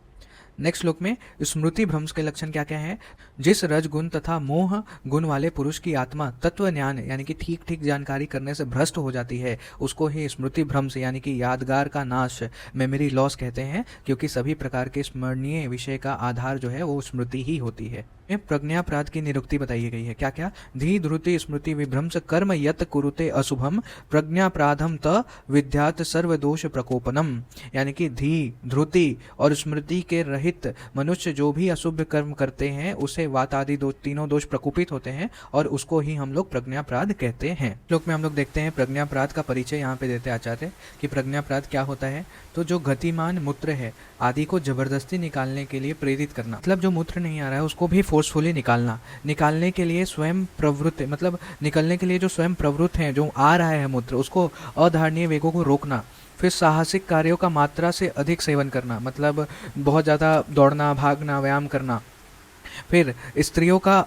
नेक्स्ट श्लोक में स्मृति भ्रंश के लक्षण क्या क्या है। जिस रज गुण तथा मोह गुण वाले पुरुष की आत्मा तत्व ज्ञान यानी कि ठीक ठीक जानकारी करने से भ्रष्ट हो जाती है, उसको ही स्मृति भ्रंश यानी कि यादगार का नाश, मेमोरी लॉस कहते हैं, क्योंकि सभी प्रकार के स्मरणीय विषय का आधार जो है वो स्मृति ही होती है। प्रज्ञापराध की निरुक्ति बताई गई है। क्या क्या। धी ध्रुति स्मृति विभ्रंश कर्म यत कुरुते अशुभम प्रज्ञापराधम त विद्यात सर्वदोष प्रकोपनम, यानी कि धी ध्रुति और स्मृति के रहित मनुष्य जो भी अशुभ कर्म करते हैं उसे वात आदि तीनों दोष प्रकोपित होते हैं और उसको ही हम लोग प्रज्ञापराध कहते हैं। श्लोक में हम लोग देखते हैं प्रज्ञापराध का परिचय यहाँ पे देते आचार्य कि प्रज्ञापराध क्या होता है। तो जो गतिमान मूत्र है आदि को जबरदस्ती निकालने के लिए प्रेरित करना, मतलब जो मूत्र नहीं आ रहा है उसको भी फोर्सफुली निकालने के लिए स्वयं प्रवृत्त, मतलब निकलने के लिए जो स्वयं प्रवृत्त है, जो आ रहा है मूत्र, उसको अधारणीय वेगों को रोकना। फिर साहसिक कार्यों का मात्रा से अधिक सेवन करना, मतलब बहुत ज़्यादा दौड़ना, भागना, व्यायाम करना। फिर स्त्रियों का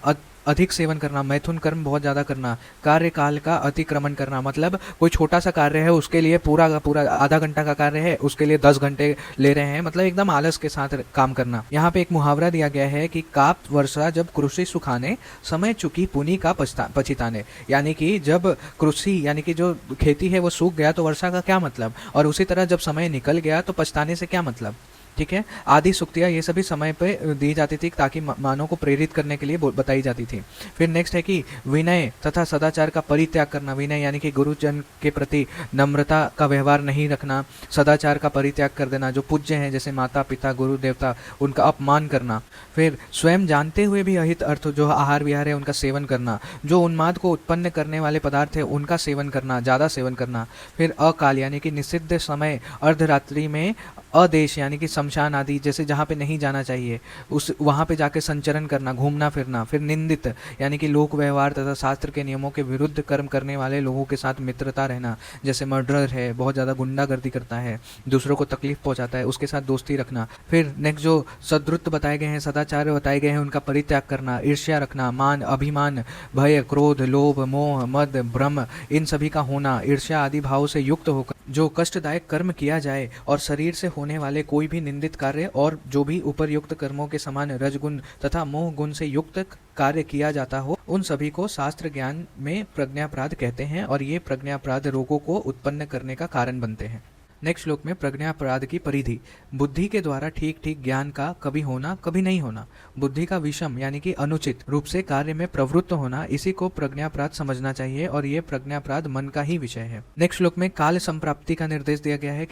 अधिक सेवन करना, मैथुन कर्म बहुत ज़्यादा करना। कार्यकाल का अतिक्रमण करना, मतलब कोई छोटा सा कार्य है उसके लिए पूरा का पूरा आधा घंटा का कार्य है उसके लिए 10 घंटे ले रहे हैं, मतलब एकदम आलस के साथ काम करना। यहाँ पे एक मुहावरा दिया गया है कि काप वर्षा जब कृषि सुखाने समय चुकी पुनी का पछिताने, यानी कि जब कृषि यानी कि जो खेती है वो सूख गया तो वर्षा का क्या मतलब, और उसी तरह जब समय निकल गया तो पछताने से क्या मतलब। ठीक है। आदि सुक्तियाँ ये सभी समय पे दी जाती थी ताकि मानव को प्रेरित करने के लिए बताई जाती थी। फिर नेक्स्ट है कि विनय तथा सदाचार का परित्याग करना। विनय यानी कि गुरुजन के प्रति नम्रता का व्यवहार नहीं रखना, सदाचार का परित्याग कर देना, जो पूज्य हैं जैसे माता पिता गुरु देवता उनका अपमान करना। फिर स्वयं जानते हुए भी अहित अर्थ जो आहार विहार है उनका सेवन करना, जो उन्माद को उत्पन्न करने वाले पदार्थ है उनका सेवन करना, ज़्यादा सेवन करना। फिर अकाल यानी कि निषिद्ध समय अर्धरात्रि में अदेश यानी कि शमशान आदि जैसे जहाँ पे नहीं जाना चाहिए उस वहाँ पे जाके संचरण करना, घूमना फिरना। फिर निंदित यानी कि लोक व्यवहार तथा शास्त्र के नियमों के विरुद्ध कर्म करने वाले लोगों के साथ मित्रता रहना, जैसे मर्डरर है, बहुत ज़्यादा गुंडागर्दी करता है, दूसरों को तकलीफ पहुँचाता है, उसके साथ दोस्ती रखना। फिर नेक्स्ट जो सद्रुत बताए गए हैं, सदाचार बताए गए हैं, उनका परित्याग करना, ईर्ष्या रखना, मान अभिमान भय क्रोध लोभ मोह मद भ्रम इन सभी का होना, ईर्ष्या आदि भाव से युक्त होकर जो कष्टदायक कर्म किया जाए और शरीर से होने वाले कोई भी निंदित कार्य और जो भी उपरयुक्त कर्मों के समान रजगुण तथा मोह गुण से युक्त कार्य किया जाता हो, उन सभी को शास्त्र ज्ञान में प्रज्ञापराध कहते हैं और ये प्रज्ञापराध रोगों को उत्पन्न करने का कारण बनते हैं। नेक्स्ट श्लोक में प्रज्ञापराध की परिधि। बुद्धि के द्वारा ठीक ठीक ज्ञान का कभी होना कभी नहीं होना, बुद्धि का विषम यानी कि अनुचित रूप से कार्य में प्रवृत्त होना, इसी को प्रज्ञापराध समझना चाहिए और ये प्रज्ञापराध मन का ही विषय है। नेक्स्ट श्लोक में काल संप्राप्ति का निर्देश दिया गया है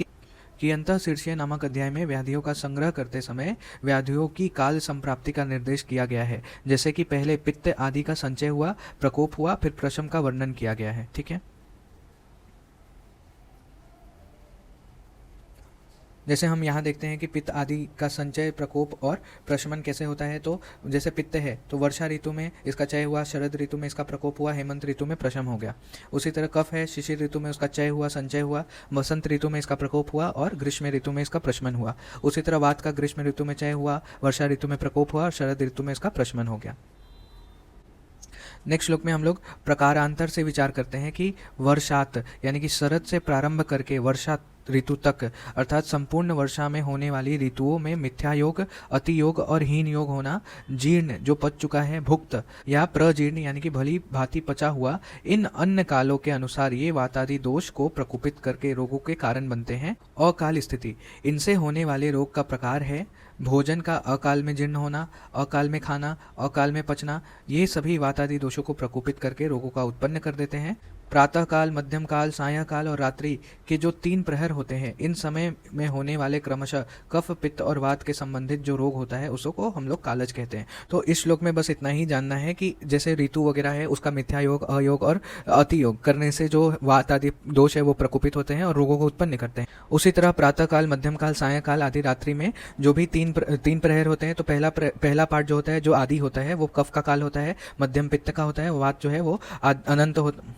कि अंतःशीर्षीय नामक अध्याय में व्याधियों का संग्रह करते समय व्याधियों की काल संप्राप्ति का निर्देश किया गया है, जैसे कि पहले पित्त आदि का संचय हुआ, प्रकोप हुआ, फिर प्रशम का वर्णन किया गया है। ठीक है। जैसे हम यहाँ देखते हैं कि पित्त आदि का संचय प्रकोप और प्रशमन कैसे होता है। तो जैसे पित्त है तो वर्षा ऋतु में इसका चय हुआ, शरद ऋतु में इसका प्रकोप हुआ, हेमंत ऋतु में प्रशम हो गया। उसी तरह कफ है, शिशिर ऋतु में उसका चय हुआ, संचय हुआ, वसंत ऋतु में इसका प्रकोप हुआ और ग्रीष्म ऋतु में इसका प्रशमन हुआ। उसी तरह वात का ग्रीष्म ऋतु में चय हुआ, वर्षा ऋतु में प्रकोप हुआ और शरद ऋतु में इसका प्रशमन हो गया। नेक्स्ट श्लोक में हम लोग प्रकारांतर से विचार करते हैं कि वर्षात यानी कि शरद से प्रारंभ करके वर्षा ऋतु तक अर्थात संपूर्ण वर्षा में होने वाली ऋतुओं में मिथ्या योग, अति योग और हीन योग होना, जीर्ण जो पच चुका है, भुक्त या प्रजीर्ण यानी कि भली भांति पचा हुआ, इन अन्य कालों के अनुसार ये वातादि दोष को प्रकोपित करके रोगों के कारण बनते हैं। अकाल स्थिति, इनसे होने वाले रोग का प्रकार है भोजन का अकाल में जीर्ण होना, अकाल में खाना, अकाल में पचना, ये सभी वातादि दोषों को प्रकोपित करके रोगों का उत्पन्न कर देते हैं। प्रातः काल, मध्यम काल, सायंकाल और रात्रि के जो 3 प्रहर होते हैं, इन समय में होने वाले क्रमशः कफ, पित्त और वात के संबंधित जो रोग होता है उसको हम लोग कालज कहते हैं। तो इस श्लोक में बस इतना ही जानना है कि जैसे ऋतु वगैरह है उसका मिथ्या योग, अयोग और अति योग करने से जो वात आदि दोष है वो प्रकोपित होते हैं और रोगों को उत्पन्न करते हैं। उसी तरह प्रातः काल, मध्यम काल, सायंकाल आदि रात्रि में जो भी तीन प्रहर होते हैं, तो पहला पार्ट जो होता है, जो आदि होता है, वो कफ का काल होता है, मध्यम पित्त का होता है, वात जो है वो अनंत होता,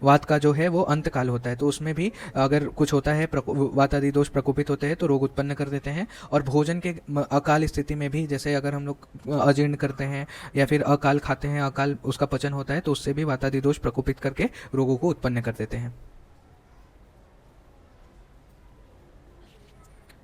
वात का जो है वो अंत काल होता है। तो उसमें भी अगर कुछ होता है, वात आदि दोष प्रकोपित होते हैं तो रोग उत्पन्न कर देते हैं। और भोजन के अकाल स्थिति में भी, जैसे अगर हम लोग अजीर्ण करते हैं या फिर अकाल खाते हैं, अकाल उसका पचन होता है, तो उससे भी वात आदि दोष प्रकोपित करके रोगों को उत्पन्न कर देते हैं।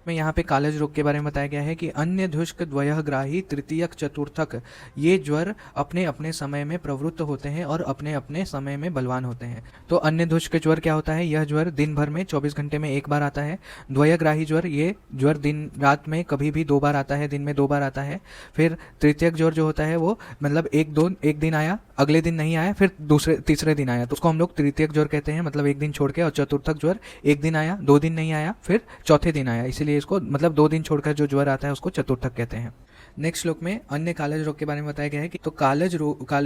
में यहाँ पे कालज रोग के बारे में बताया गया है कि अन्य ध्युष्क द्वयग्राही तृतीयक चतुर्थक ये ज्वर अपने अपने समय में प्रवृत्त होते हैं और अपने अपने समय में बलवान होते हैं। तो अन्य ध्युष्क ज्वर क्या होता है? यह ज्वर दिन भर में 24 घंटे में एक बार आता है। द्वयग्राही ज्वर, ये ज्वर दिन रात में कभी भी 2 बार आता है, दिन में 2 बार आता है। फिर तृतीयक ज्वर जो होता है वो मतलब एक दिन आया, अगले दिन नहीं आया, फिर तीसरे दिन आया, तो उसको हम लोग तृतीयक ज्वर कहते हैं, मतलब एक दिन छोड़ के। और चतुर्थक ज्वर, एक दिन आया, 2 दिन नहीं आया, फिर चौथे दिन आया, इसीलिए इसको मतलब 2 दिन छोड़कर जो ज्वर आता है उसको चतुर्थक कहते हैं। नेक्स्ट श्लोक में अन्य कालज रोग के बारे में बताया गया है कि तो कालज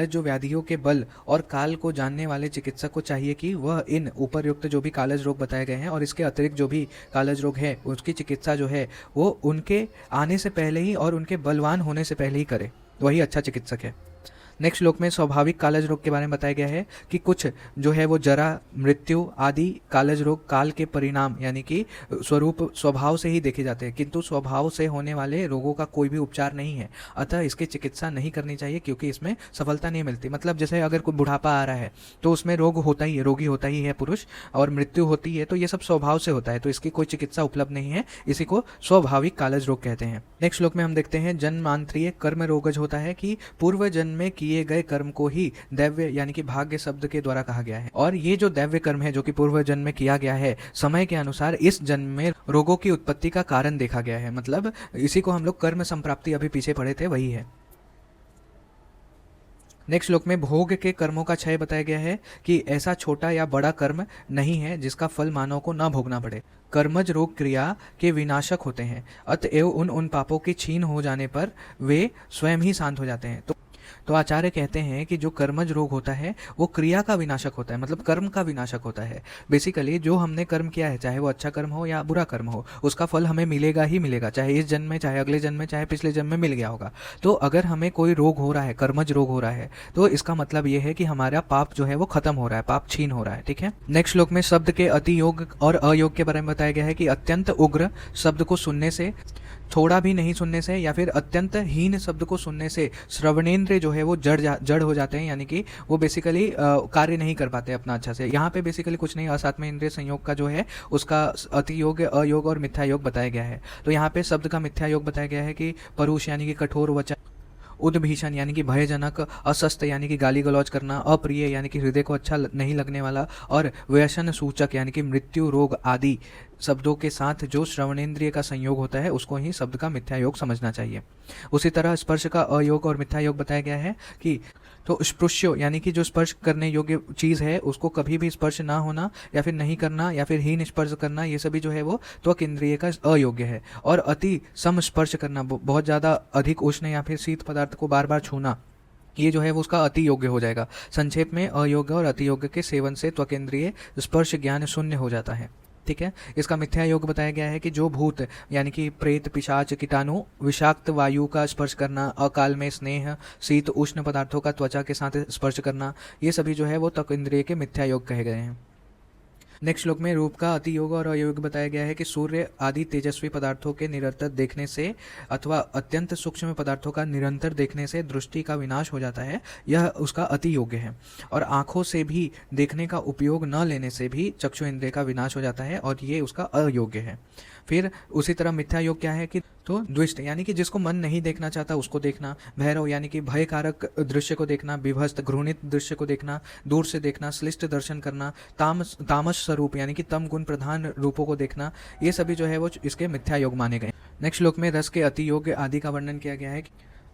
जो व्याधियों के बल और काल को जानने वाले चिकित्सक को चाहिए कि वह इन उपरयुक्त जो भी कालज रोग बताए गए हैं और इसके अतिरिक्त जो भी कालज रोग है उसकी चिकित्सा जो है वो उनके आने से पहले ही और उनके बलवान होने से पहले ही करे, वही अच्छा चिकित्सक है। नेक्स्ट श्लोक में स्वाभाविक कालज रोग के बारे में बताया गया है कि कुछ जो है वो जरा, मृत्यु आदि कालज रोग काल के परिणाम यानी कि स्वभाव से ही देखे जाते हैं, किंतु स्वभाव से होने वाले रोगों का कोई भी उपचार नहीं है, अतः इसकी चिकित्सा नहीं करनी चाहिए क्योंकि इसमें सफलता नहीं मिलती। मतलब जैसे अगर कोई बुढ़ापा आ रहा है तो उसमें रोग होता ही है, रोगी होता ही है पुरुष, और मृत्यु होती है, तो ये सब स्वभाव से होता है, तो इसकी कोई चिकित्सा उपलब्ध नहीं है, इसी को स्वाभाविक कालज रोग कहते हैं। नेक्स्ट श्लोक में हम देखते हैं जन्मांतरीय कर्म रोगज होता है कि पूर्व जन्म में किए गए कर्म को ही दैव्य यानी कि भाग्य शब्द के द्वारा कहा गया है, और ये जो दैव्य कर्म है जो कि पूर्व जन्म में किया गया है, समय के अनुसार इस जन्म में रोगों की उत्पत्ति का कारण देखा गया है, मतलब इसी को हम लोग कर्म संप्राप्ति अभी पीछे पढ़े थे वही है। नेक्स्ट श्लोक में भोग के कर्मों का क्षय बताया गया है कि ऐसा छोटा या बड़ा कर्म नहीं है जिसका फल मानव को न भोगना पड़े। कर्मज रोग क्रिया के विनाशक होते हैं, अतएव उन पापों के छीन हो जाने पर वे स्वयं ही शांत हो जाते हैं। तो आचार्य कहते हैं कि जो कर्मज रोग होता है वो क्रिया का विनाशक होता है, मतलब कर्म का विनाशक होता है। बेसिकली जो हमने कर्म किया है, चाहे वो अच्छा कर्म हो या बुरा कर्म हो, उसका फल हमें मिलेगा ही मिलेगा, चाहे इस जन्म में, चाहे अगले जन्म में, चाहे पिछले जन्म में मिल गया होगा। तो अगर हमें कोई रोग हो रहा है, कर्मज रोग हो रहा है, तो इसका मतलब ये है कि हमारा पाप जो है वो खत्म हो रहा है, पाप छीन हो रहा है। ठीक है। नेक्स्ट श्लोक में शब्द के अति योग और अयोग के बारे में बताया गया है कि अत्यंत उग्र शब्द को सुनने से, थोड़ा भी नहीं सुनने से, या फिर अत्यंत हीन शब्द को सुनने से श्रवणेंद्र जो है वो जड़ हो जाते हैं, यानी कि वो बेसिकली कार्य नहीं कर पाते अपना अच्छा से। यहाँ पे बेसिकली कुछ नहीं, असात्म इंद्रिय संयोग का जो है उसका अति योग, अयोग और मिथ्या योग बताया गया है। तो यहाँ पे शब्द का मिथ्या योग बताया गया है कि परुष यानी कि कठोर वचन, उद्भीषण यानी कि भयजनक, असस्त यानी कि गाली गलौज करना, अप्रिय यानी कि हृदय को अच्छा नहीं लगने वाला, और व्यसन सूचक यानी कि मृत्यु, रोग आदि शब्दों के साथ जो श्रवणेंद्रिय का संयोग होता है उसको ही शब्द का मिथ्या योग समझना चाहिए। उसी तरह स्पर्श का अयोग और मिथ्या योग बताया गया है कि तो स्पृश्यो यानी कि जो स्पर्श करने योग्य चीज़ है उसको कभी भी स्पर्श ना होना या फिर नहीं करना या फिर हीन स्पर्श करना, ये सभी जो है वो त्वक इंद्रिय का अयोग्य है। और अति सम स्पर्श करना, बहुत ज़्यादा अधिक उष्ण या फिर शीत पदार्थ को बार बार छूना, ये जो है वो उसका अति योग्य हो जाएगा। संक्षेप में अयोग्य और अति योग्य के सेवन से त्वकेंद्रिय स्पर्श ज्ञान शून्य हो जाता है। ठीक है। इसका मिथ्या योग बताया गया है कि जो भूत यानी कि प्रेत, पिशाच, कीटाणु, विषाक्त वायु का स्पर्श करना, अकाल में स्नेह, शीत, उष्ण पदार्थों का त्वचा के साथ स्पर्श करना, ये सभी जो है वो त्वक इंद्रिय के मिथ्या योग कहे गए हैं। नेक्स्ट श्लोक में रूप का अति योग और अयोग बताया गया है कि सूर्य आदि तेजस्वी पदार्थों के निरंतर देखने से अथवा अत्यंत सूक्ष्म पदार्थों का निरंतर देखने से दृष्टि का विनाश हो जाता है, यह उसका अति योग्य है। और आंखों से भी देखने का उपयोग न लेने से भी चक्षु इंद्रिय का विनाश हो जाता है, और ये उसका अयोग्य है। फिर उसी तरह मिथ्या योग क्या है कि तो द्विष्ट यानी कि जिसको मन नहीं देखना चाहता उसको देखना, भैरव यानी कि भयकारक दृश्य को देखना, विभस्त घृणित दृश्य को देखना, दूर से देखना, श्लिष्ट दर्शन करना, तामस स्वरूप यानी कि तम गुण प्रधान रूपों को देखना, ये सभी जो है वो इसके मिथ्या योग माने गए। नेक्स्ट श्लोक में रस के अति योग आदि का वर्णन किया गया है।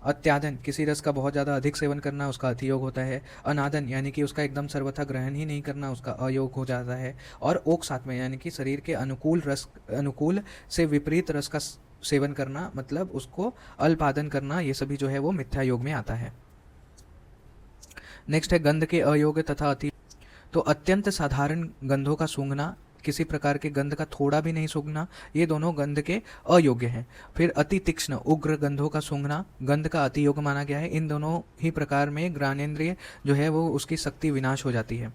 अत्यादन, किसी रस का बहुत ज़्यादा अधिक सेवन करना, उसका अतियोग होता है। अनादन यानी कि उसका एकदम सर्वथा ग्रहण ही नहीं करना, उसका अयोग हो जाता है। और ओक में यानी कि शरीर के अनुकूल से विपरीत रस का सेवन करना, मतलब उसको अल्पादन करना, ये सभी जो है वो मिथ्या योग में आता है। नेक्स्ट है गंध के अयोग तथा अति। तो अत्यंत साधारण गंधों का सूंघना, किसी प्रकार के गंध का थोड़ा भी नहीं सूंघना, ये दोनों गंध के अयोग्य हैं। फिर अति तीक्ष्ण उग्र गंधों का सूंघना गंध का अति योग माना गया है। इन दोनों ही प्रकार में घ्राणेन्द्रिय जो है वो उसकी शक्ति विनाश हो जाती है।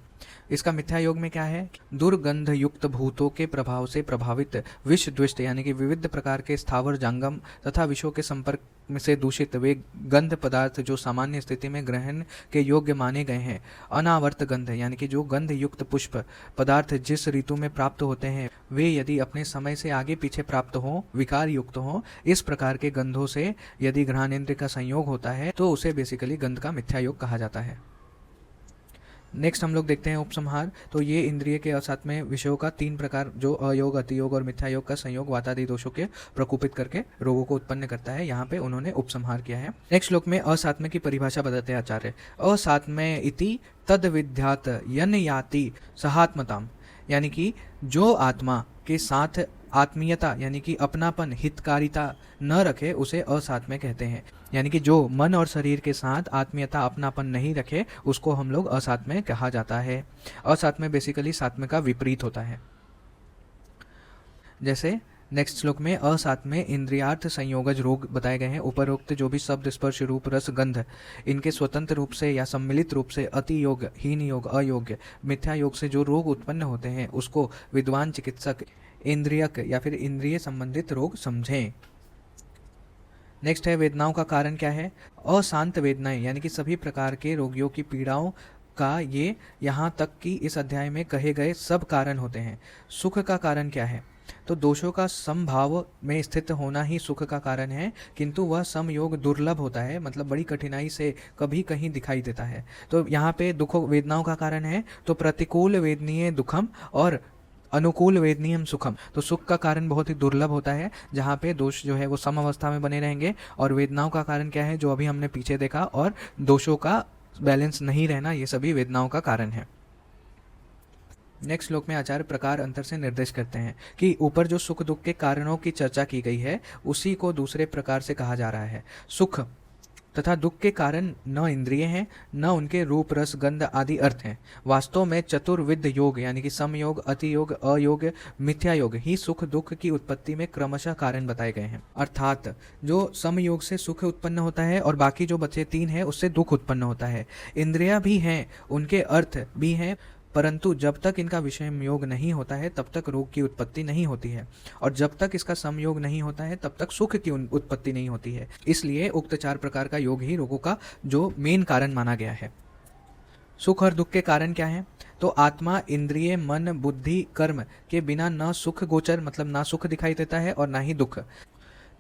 इसका मिथ्या योग में क्या है, दुर्गंध युक्त भूतों के प्रभाव से प्रभावित विष द्विष्ट यानी कि विविध प्रकार के स्थावर जांगम तथा विषों के संपर्क से दूषित वे गंध पदार्थ जो सामान्य स्थिति में ग्रहण के योग्य माने गए हैं। अनावर्त गंध यानी कि जो गंध युक्त पुष्प पदार्थ जिस ऋतु में प्राप्त होते हैं वे यदि अपने समय से आगे पीछे प्राप्त हों, विकार युक्त हों, इस प्रकार के गंधों से यदि घ्राणेन्द्रिय का संयोग होता है तो उसे बेसिकली गंध का मिथ्या योग कहा जाता है। नेक्स्ट हम लोग देखते हैं उपसंहार। तो ये इंद्रिय के असात्मय विषयों का 3 प्रकार जो अयोग, अतियोग और मिथ्या योग का संयोग वातादि दोषों के प्रकोपित करके रोगों को उत्पन्न करता है, यहाँ पे उन्होंने उपसंहार किया है। नेक्स्ट श्लोक में असात्मय की परिभाषा बताते हैं आचार्य। असात्मय इति तद विद्यात यन याति सहात्मताम, यानी कि जो आत्मा के साथ आत्मीयता यानी कि अपनापन, हितकारिता न रखे उसे असात्मय कहते हैं। यानी कि जो मन और शरीर के साथ आत्मीयता, अपनापन नहीं रखे उसको हम लोग असात्मय कहा जाता है। असात्मय बेसिकली सात्मय का विपरीत होता है। जैसे नेक्स्ट श्लोक में असात्मय इंद्रियार्थ संयोगज रोग बताए गए हैं। उपरोक्त जो भी शब्द, स्पर्श, रूप, रस, गंध इनके स्वतंत्र रूप से या सम्मिलित रूप से अति योग, हीन योग, अयोग्य, मिथ्या योग से जो रोग उत्पन्न होते हैं उसको विद्वान चिकित्सक इंद्रियक या फिर इंद्रिय संबंधित रोग समझें। नेक्स्ट है वेदनाओं का कारण क्या है। अशांत वेदनाएं यानी कि सभी प्रकार के रोगियों की पीड़ाओं का ये यहाँ तक कि इस अध्याय में कहे गए सब कारण होते हैं। सुख का कारण क्या है, तो दोषों का समभाव में स्थित होना ही सुख का कारण है, किंतु वह समयोग दुर्लभ होता है, मतलब बड़ी कठिनाई से कभी कहीं दिखाई देता है। तो यहाँ पे दुखों वेदनाओं का कारण है तो प्रतिकूल वेदनीय दुखम और अनुकूल वेदनीयम सुखम। तो सुख का कारण बहुत ही दुर्लभ होता है जहाँ पे दोष जो है वो सम अवस्था में बने रहेंगे, और वेदनाओं का कारण क्या है जो अभी हमने पीछे देखा, और दोषों का बैलेंस नहीं रहना, ये सभी वेदनाओं का कारण है। नेक्स्ट श्लोक में आचार्य प्रकार अंतर से निर्देश करते हैं कि ऊपर जो सुख दुख के कारणों की चर्चा की गई है उसी को दूसरे प्रकार से कहा जा रहा है। सुख तथा दुख के कारण न इंद्रिय हैं, न उनके रूप, रस, गंध आदि अर्थ हैं। वास्तव में चतुर्विध योग यानी कि समयोग, अतियोग, अयोग, मिथ्या योग ही सुख दुख की उत्पत्ति में क्रमशः कारण बताए गए हैं। अर्थात जो समयोग से सुख उत्पन्न होता है और बाकी जो बचे 3 है उससे दुख उत्पन्न होता है। इंद्रिया भी हैं, उनके अर्थ भी हैं, परंतु जब तक इनका विषमयोग नहीं होता है तब तक रोग की उत्पत्ति नहीं होती है, और जब तक इसका समयोग नहीं होता है तब तक सुख की उत्पत्ति नहीं होती है। इसलिए उक्त 4 प्रकार का योग ही रोगों का जो मेन कारण माना गया है। सुख और दुख के कारण क्या है, तो आत्मा, इंद्रिय, मन, बुद्धि, कर्म के बिना न सुख गोचर, मतलब ना सुख दिखाई देता है और ना ही दुख।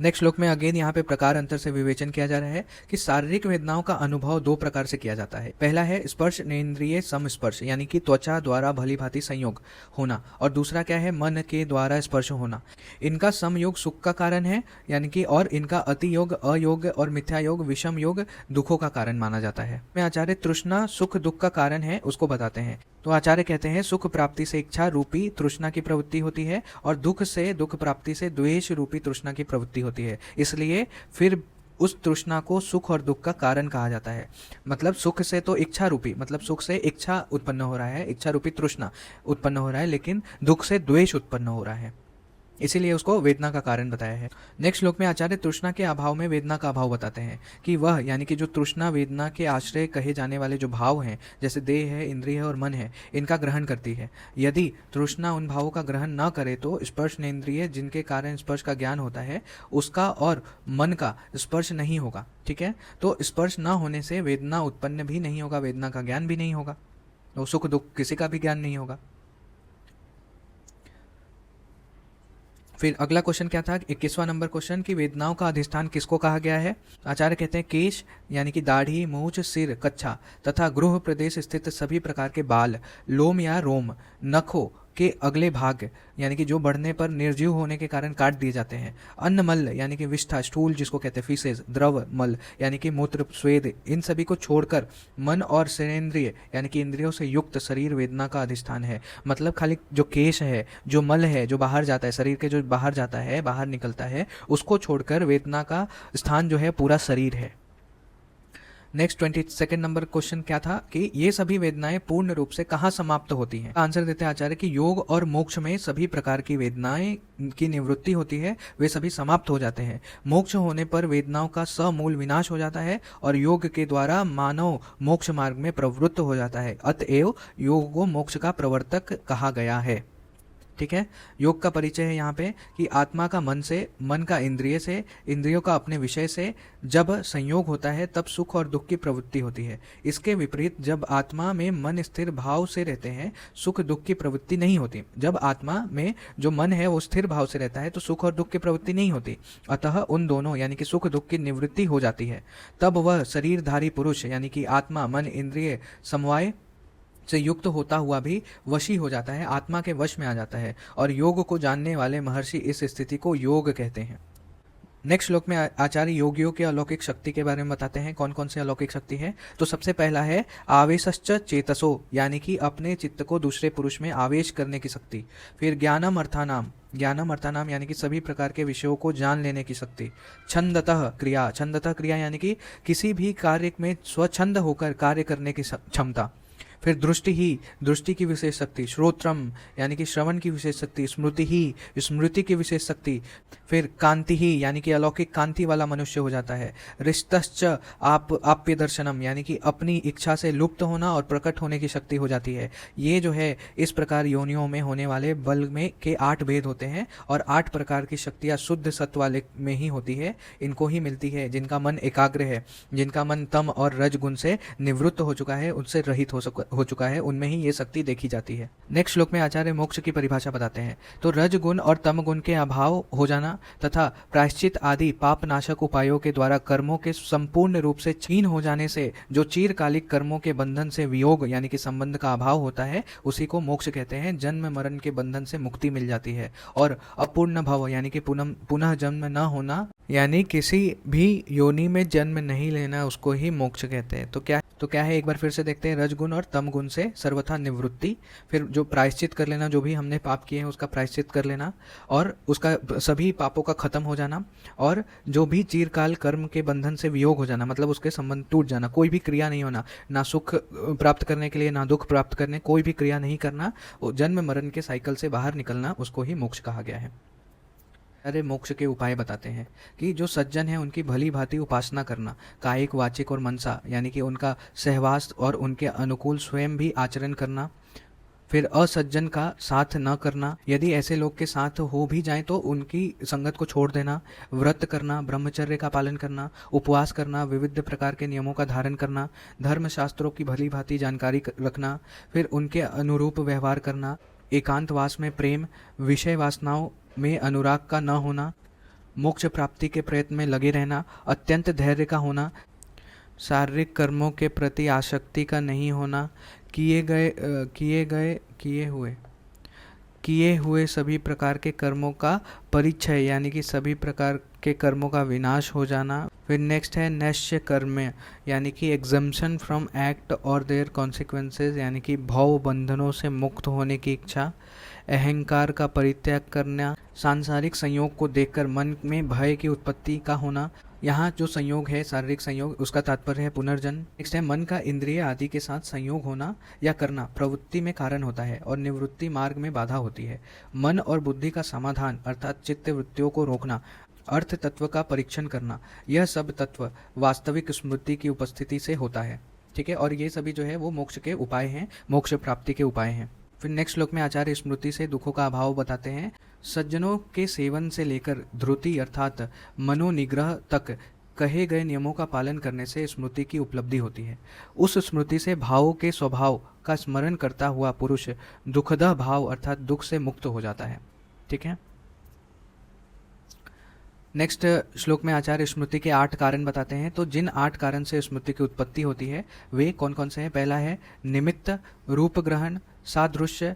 नेक्स्ट श्लोक में अगेन यहाँ पे प्रकार अंतर से विवेचन किया जा रहा है कि शारीरिक वेदनाओं का अनुभव 2 प्रकार से किया जाता है। पहला है स्पर्श नेन्द्रिय समस्पर्श यानी कि त्वचा द्वारा भली भांति संयोग होना, और दूसरा क्या है मन के द्वारा स्पर्श होना। इनका समयोग सुख का कारण है यानी कि, और इनका अतियोग, अयोग और मिथ्या योग, विषम योग दुखों का कारण माना जाता है। में आचार्य तृष्णा सुख दुख का कारण है उसको बताते हैं। तो आचार्य कहते हैं सुख प्राप्ति से इच्छा रूपी तृष्णा की प्रवृत्ति होती है, और दुख से, दुख प्राप्ति से द्वेष रूपी तृष्णा की प्रवृत्ति होती है। इसलिए फिर उस तृष्णा को सुख और दुख का कारण कहा जाता है। मतलब सुख से तो इच्छा रूपी, मतलब सुख से इच्छा उत्पन्न हो रहा है, इच्छा रूपी तृष्णा उत्पन्न हो रहा है, लेकिन दुख से द्वेष उत्पन्न हो रहा है, इसीलिए उसको वेदना का कारण बताया है। नेक्स्ट श्लोक में आचार्य तृष्णा के अभाव में वेदना का अभाव बताते हैं कि वह यानी कि जो तृष्णा वेदना के आश्रय कहे जाने वाले जो भाव हैं, जैसे देह है, इंद्रिय है और मन है, इनका ग्रहण करती है। यदि तृष्णा उन भावों का ग्रहण न करे तो स्पर्श नेन्द्रिय जिनके कारण स्पर्श का ज्ञान होता है उसका और मन का स्पर्श नहीं होगा। ठीक है, तो स्पर्श न होने से वेदना उत्पन्न भी नहीं होगा, वेदना का ज्ञान भी नहीं होगा, तो सुख दुख किसी का भी ज्ञान नहीं होगा। फिर अगला क्वेश्चन क्या था, 21वां नंबर क्वेश्चन कि वेदनाओं का अधिष्ठान किसको कहा गया है। आचार्य कहते हैं केश यानी कि दाढ़ी, मूछ, सिर, कच्छा तथा गृह प्रदेश स्थित सभी प्रकार के बाल, लोम या रोम, नखों के अगले भाग यानी कि जो बढ़ने पर निर्जीव होने के कारण काट दिए जाते हैं। अन्नमल यानी कि विष्ठा, स्टूल जिसको कहते हैं फीसेस, द्रव मल यानी कि मूत्र, स्वेद, इन सभी को छोड़कर मन और सेनेन्द्रिय यानी कि इंद्रियों से युक्त शरीर वेदना का अधिष्ठान है। मतलब खाली जो केश है, जो मल है, जो बाहर जाता है, शरीर के जो बाहर जाता है, बाहर निकलता है, उसको छोड़कर वेदना का स्थान जो है पूरा शरीर है। नेक्स्ट 22 नंबर क्वेश्चन क्या था कि ये सभी वेदनाएं पूर्ण रूप से कहाँ समाप्त होती हैं? आंसर देते हैं आचार्य कि योग और मोक्ष में सभी प्रकार की वेदनाएं की निवृत्ति होती है, वे सभी समाप्त हो जाते हैं। मोक्ष होने पर वेदनाओं का समूल विनाश हो जाता है और योग के द्वारा मानव मोक्ष मार्ग में प्रवृत्त हो जाता है। अतएव योग को मोक्ष का प्रवर्तक कहा गया है। ठीक है, योग का परिचय है यहाँ पे कि आत्मा का मन से, मन का इंद्रिय से, इंद्रियों का अपने विषय से जब संयोग होता है तब सुख और दुख की प्रवृत्ति होती है। इसके विपरीत जब आत्मा में मन स्थिर भाव से रहते हैं, सुख दुख की प्रवृत्ति नहीं होती। जब आत्मा में जो मन है वो स्थिर भाव से रहता है तो सुख और दुख की प्रवृत्ति नहीं होती। अतः उन दोनों यानी कि सुख दुख की निवृत्ति हो जाती है। तब वह शरीरधारी पुरुष यानी कि आत्मा मन इंद्रिय समवाय से युक्त होता हुआ भी वशी हो जाता है, आत्मा के वश में आ जाता है। और योग को जानने वाले महर्षि इस स्थिति को योग कहते हैं। नेक्स्ट श्लोक में आचार्य योगियों के अलौकिक शक्ति के बारे में बताते हैं। कौन कौन से अलौकिक शक्ति है? तो सबसे पहला है आवेशश्च चेतसो यानी कि अपने चित्त को दूसरे पुरुष में आवेश करने की शक्ति। फिर ज्ञानम अर्थानाम, ज्ञानम अर्थानाम यानी कि सभी प्रकार के विषयों को जान लेने की शक्ति। छंदतः क्रिया, छंदतः क्रिया यानी कि किसी भी कार्य में स्वच्छंद होकर कार्य करने की क्षमता। फिर दृष्टि ही, दृष्टि की विशेष शक्ति। श्रोत्रम यानी कि श्रवण की विशेष शक्ति। स्मृति ही, स्मृति की विशेष शक्ति। फिर कांति ही यानी कि अलौकिक कांति वाला मनुष्य हो जाता है। रिश्तश्च आप्य दर्शनम यानी कि अपनी इच्छा से लुप्त होना और प्रकट होने की शक्ति हो जाती है। ये जो है इस प्रकार योनियों में होने वाले बल में के 8 भेद होते हैं और 8 प्रकार की शक्तियाँ शुद्ध सत्व वाले में ही होती है, इनको ही मिलती है। जिनका मन एकाग्र है, जिनका मन तम और रज गुण से निवृत्त हो चुका है, उनसे रहित हो चुका है, उनमें ही ये शक्ति देखी जाती है। नेक्स्ट श्लोक में आचार्य मोक्ष की परिभाषा बताते हैं। तो रज गुण और तम गुण के अभाव हो जाना तथा प्रायश्चित आदि पाप नाशक उपायों के द्वारा कर्मों के संपूर्ण रूप से क्षीण हो जाने से जो चिरकालिक कर्मों के बंधन से वियोग यानी कि संबंध का अभाव होता है, उसी को मोक्ष कहते हैं। जन्म मरण के बंधन से मुक्ति मिल जाती है। और अपूर्ण भव यानी कि पुनः जन्म न होना यानी किसी भी योनि में जन्म नहीं लेना, उसको ही मोक्ष कहते हैं। तो क्या है, एक बार फिर से देखते हैं। रजगुण और तम गुण से सर्वथा निवृत्ति, फिर जो प्रायश्चित कर लेना, जो भी हमने पाप किए हैं उसका प्रायश्चित कर लेना और उसका सभी पापों का खत्म हो जाना, और जो भी चिरकाल कर्म के बंधन से वियोग हो जाना, मतलब उसके संबंध टूट जाना, कोई भी क्रिया नहीं होना, ना सुख प्राप्त करने के लिए ना दुख प्राप्त करने, कोई भी क्रिया नहीं करना, जन्म मरण के साइकिल से बाहर निकलना, उसको ही मोक्ष कहा गया है। अरे मोक्ष के उपाय बताते हैं कि जो सज्जन है उनकी भली भांति उपासना करना, कायिक वाचिक और मनसा यानी कि उनका सहवास और उनके अनुकूल स्वयं भी आचरण करना। फिर असज्जन का साथ न करना, यदि ऐसे लोग के साथ हो भी जाए तो उनकी संगत को छोड़ देना। व्रत करना, ब्रह्मचर्य का पालन करना, उपवास करना, विविध प्रकार के नियमों का धारण करना, धर्म शास्त्रों की भली भांति जानकारी रखना, फिर उनके अनुरूप व्यवहार करना, एकांतवास में प्रेम, विषय वासनाओं में अनुराग का न होना, मोक्ष प्राप्ति के प्रयत्न में लगे रहना, अत्यंत धैर्य का होना, शारीरिक कर्मों के प्रति आसक्ति का नहीं होना, किए हुए सभी प्रकार के कर्मों का परिचय यानी कि सभी प्रकार के कर्मों का विनाश हो जाना। फिर नेक्स्ट है नैश्य कर्म यानी कि एग्जम्पशन फ्रॉम एक्ट और देयर कॉन्सिक्वेंसेस यानी कि भव बंधनों से मुक्त होने की इच्छा, अहंकार का परित्याग करना, सांसारिक संयोग को देखकर मन में भय की उत्पत्ति का होना। यहाँ जो संयोग है शारीरिक संयोग, उसका तात्पर्य है पुनर्जन्म। नेक्स्ट है मन का इंद्रिय आदि के साथ संयोग होना या करना प्रवृत्ति में कारण होता है और निवृत्ति मार्ग में बाधा होती है। मन और बुद्धि का समाधान अर्थात चित्त वृत्तियों को रोकना, अर्थ तत्व का परीक्षण करना, यह सब तत्व वास्तविक स्मृति की उपस्थिति से होता है। ठीक है, और ये सभी जो है वो मोक्ष के उपाय हैं, मोक्ष प्राप्ति के उपाय हैं। फिर नेक्स्ट श्लोक में आचार्य स्मृति से दुखों का अभाव बताते हैं। सज्जनों के सेवन से लेकर ध्रुति अर्थात मनोनिग्रह तक कहे गए नियमों का पालन करने से स्मृति की उपलब्धि होती है। उस स्मृति से भावों के स्वभाव का स्मरण करता हुआ पुरुष दुखदा भाव अर्थात दुख से मुक्त हो जाता है। ठीक है, नेक्स्ट श्लोक में आचार्य स्मृति के 8 कारण बताते हैं। तो जिन 8 कारण से स्मृति की उत्पत्ति होती है वे कौन कौन से हैं? पहला है निमित्त, रूप ग्रहण, सादृश्य,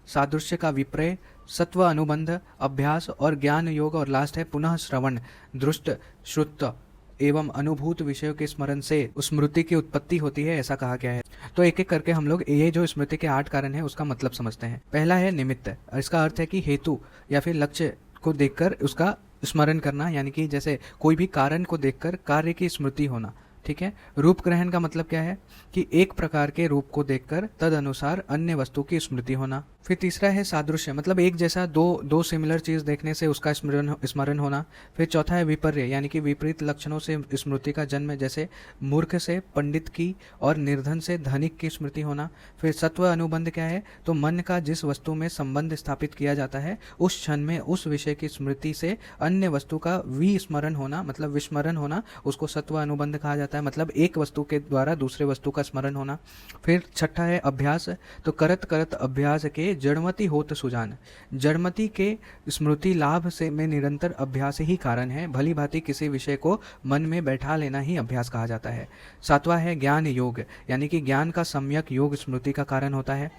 सादृश्य का विपर्य, सत्व अनुबंध, अभ्यास और ज्ञान योग, और लास्ट है पुनः श्रवण, दृष्ट, श्रुत एवं अनुभूत विषयों के स्मरण से स्मृति की उत्पत्ति होती है, ऐसा कहा गया है। तो एक एक करके हम लोग ये जो स्मृति के 8 कारण है उसका मतलब समझते हैं। पहला है निमित्त, इसका अर्थ है कि हेतु या फिर लक्ष्य को देखकर उसका स्मरण करना, यानी कि जैसे कोई भी कारण को देखकर कार्य की स्मृति होना। ठीक है। रूप ग्रहण का मतलब क्या है कि एक प्रकार के रूप को देखकर तद अनुसार अन्य वस्तु की स्मृति होना। फिर तीसरा है सादृश्य, मतलब एक जैसा दो सिमिलर चीज देखने से उसका स्मरण होना। फिर चौथा है विपर्य, यानी कि विपरीत लक्षणों से स्मृति का जन्म, जैसे मूर्ख से पंडित की और निर्धन से धनिक की स्मृति होना। फिर सत्व अनुबंध क्या है, तो मन का जिस वस्तु में संबंध स्थापित किया जाता है उस क्षण में उस विषय की स्मृति से अन्य वस्तु का विस्मरण होना, मतलब विस्मरण होना, उसको सत्व अनुबंध कहा जाता है, मतलब एक वस्तु के द्वारा दूसरे वस्तु का स्मरण होना। फिर छठा है अभ्यास, तो करत करत अभ्यास के जड़मति होत सुजान, जड़मति के स्मृति लाभ से में निरंतर अभ्यास ही कारण है, भली भांति किसी विषय को मन में बैठा लेना ही अभ्यास कहा जाता है। सातवां है ज्ञान योग, यानी कि ज्ञान का सम्यक योग स्मृति का कारण होता है।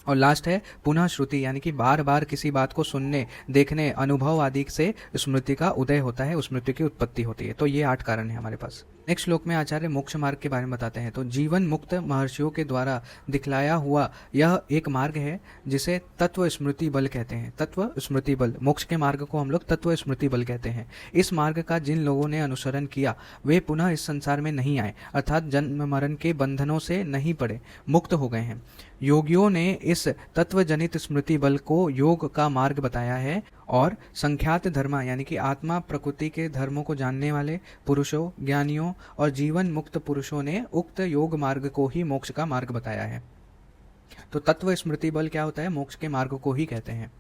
और लास्ट है पुनः श्रुति, यानी कि बार बार किसी बात को सुनने, देखने, अनुभव आदि से स्मृति का उदय होता है, स्मृति की उत्पत्ति होती है। तो ये 8 कारण है हमारे पास। नेक्स्ट श्लोक में आचार्य मोक्ष मार्ग के बारे में बताते हैं। तो जीवन मुक्त महर्षियों के द्वारा दिखलाया हुआ यह एक मार्ग है जिसे तत्व स्मृति बल कहते हैं। तत्व स्मृति बल, मोक्ष के मार्ग को हम लोग तत्व स्मृति बल कहते हैं। इस मार्ग का जिन लोगों ने अनुसरण किया वे पुनः इस संसार में नहीं आए, अर्थात जन्म मरण के बंधनों से नहीं पड़े, मुक्त हो गए हैं। योगियों ने इस तत्व जनित स्मृति बल को योग का मार्ग बताया है, और संख्यात धर्मा, यानी कि आत्मा प्रकृति के धर्मों को जानने वाले पुरुषों, ज्ञानियों और जीवन मुक्त पुरुषों ने उक्त योग मार्ग को ही मोक्ष का मार्ग बताया है। तो तत्व स्मृति बल क्या होता है, मोक्ष के मार्ग को ही कहते हैं।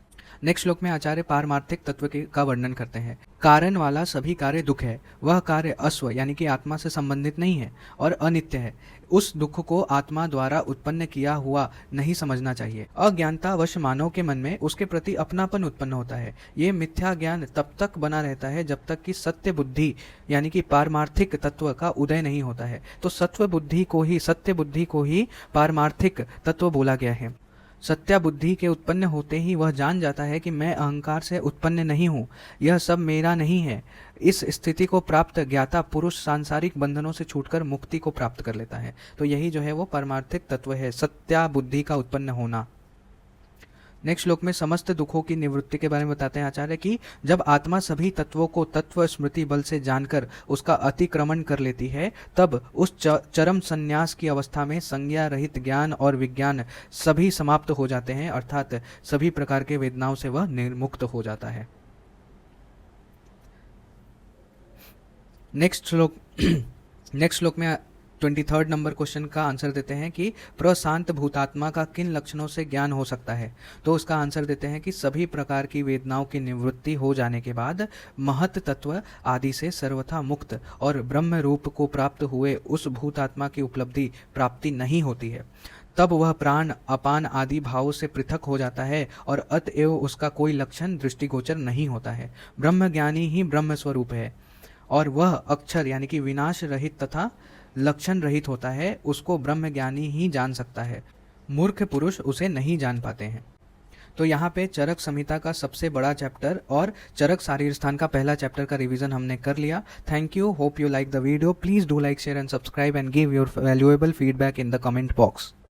नेक्स्ट श्लोक में आचार्य पारमार्थिक तत्व का वर्णन करते हैं। कारण वाला सभी कार्य दुख है, वह कार्य अश्व यानी कि आत्मा से संबंधित नहीं है और अनित्य है। उस दुख को आत्मा द्वारा उत्पन्न किया हुआ नहीं समझना चाहिए। अज्ञानतावश मानव के मन में उसके प्रति अपनापन उत्पन्न होता है। ये मिथ्या ज्ञान तब तक बना रहता है जब तक कि सत्य बुद्धि यानी कि पारमार्थिक तत्व का उदय नहीं होता है। तो सत्य बुद्धि को ही पारमार्थिक तत्व बोला गया है। सत्या बुद्धि के उत्पन्न होते ही वह जान जाता है कि मैं अहंकार से उत्पन्न नहीं हूँ, यह सब मेरा नहीं है। इस स्थिति को प्राप्त ज्ञाता पुरुष सांसारिक बंधनों से छूटकर मुक्ति को प्राप्त कर लेता है। तो यही जो है वो पारमार्थिक तत्व है, सत्या बुद्धि का उत्पन्न होना। नेक्स्ट श्लोक में समस्त दुखों की निवृत्ति के बारे में बताते हैं आचार्य कि जब आत्मा सभी तत्वों को तत्व स्मृति बल से जानकर उसका अतिक्रमण कर लेती है, तब उस चरम संन्यास की अवस्था में संज्ञा रहित ज्ञान और विज्ञान सभी समाप्त हो जाते हैं, अर्थात सभी प्रकार के वेदनाओं से वह निर्मुक्त हो जाता है। नेक्स्ट श्लोक में 23rd नंबर क्वेश्चन का आंसर देते हैं कि प्रशांत भूतात्मा का किन लक्षणों से ज्ञान हो सकता है। तो उसका आंसर देते हैं कि सभी प्रकार की वेदनाओं की निवृत्ति हो जाने के बाद महत तत्व आदि से सर्वथा मुक्त और ब्रह्म रूप को प्राप्त हुए उस भूतात्मा की उपलब्धि प्राप्ति नहीं होती है। तब वह प्राण अपान आदि भावों से पृथक हो जाता है और अतएव उसका कोई लक्षण दृष्टिगोचर नहीं होता है। ब्रह्म ज्ञानी ही ब्रह्म स्वरूप है और वह अक्षर यानी कि विनाश रहित तथा लक्षण रहित होता है। उसको ब्रह्म ज्ञानी ही जान सकता है, मूर्ख पुरुष उसे नहीं जान पाते हैं। तो यहाँ पे चरक संहिता का सबसे बड़ा चैप्टर और चरक शारीर स्थान का पहला चैप्टर का रिवीजन हमने कर लिया। Thank you, hope you like the video. Please do like, share and subscribe and give your valuable feedback in the comment box.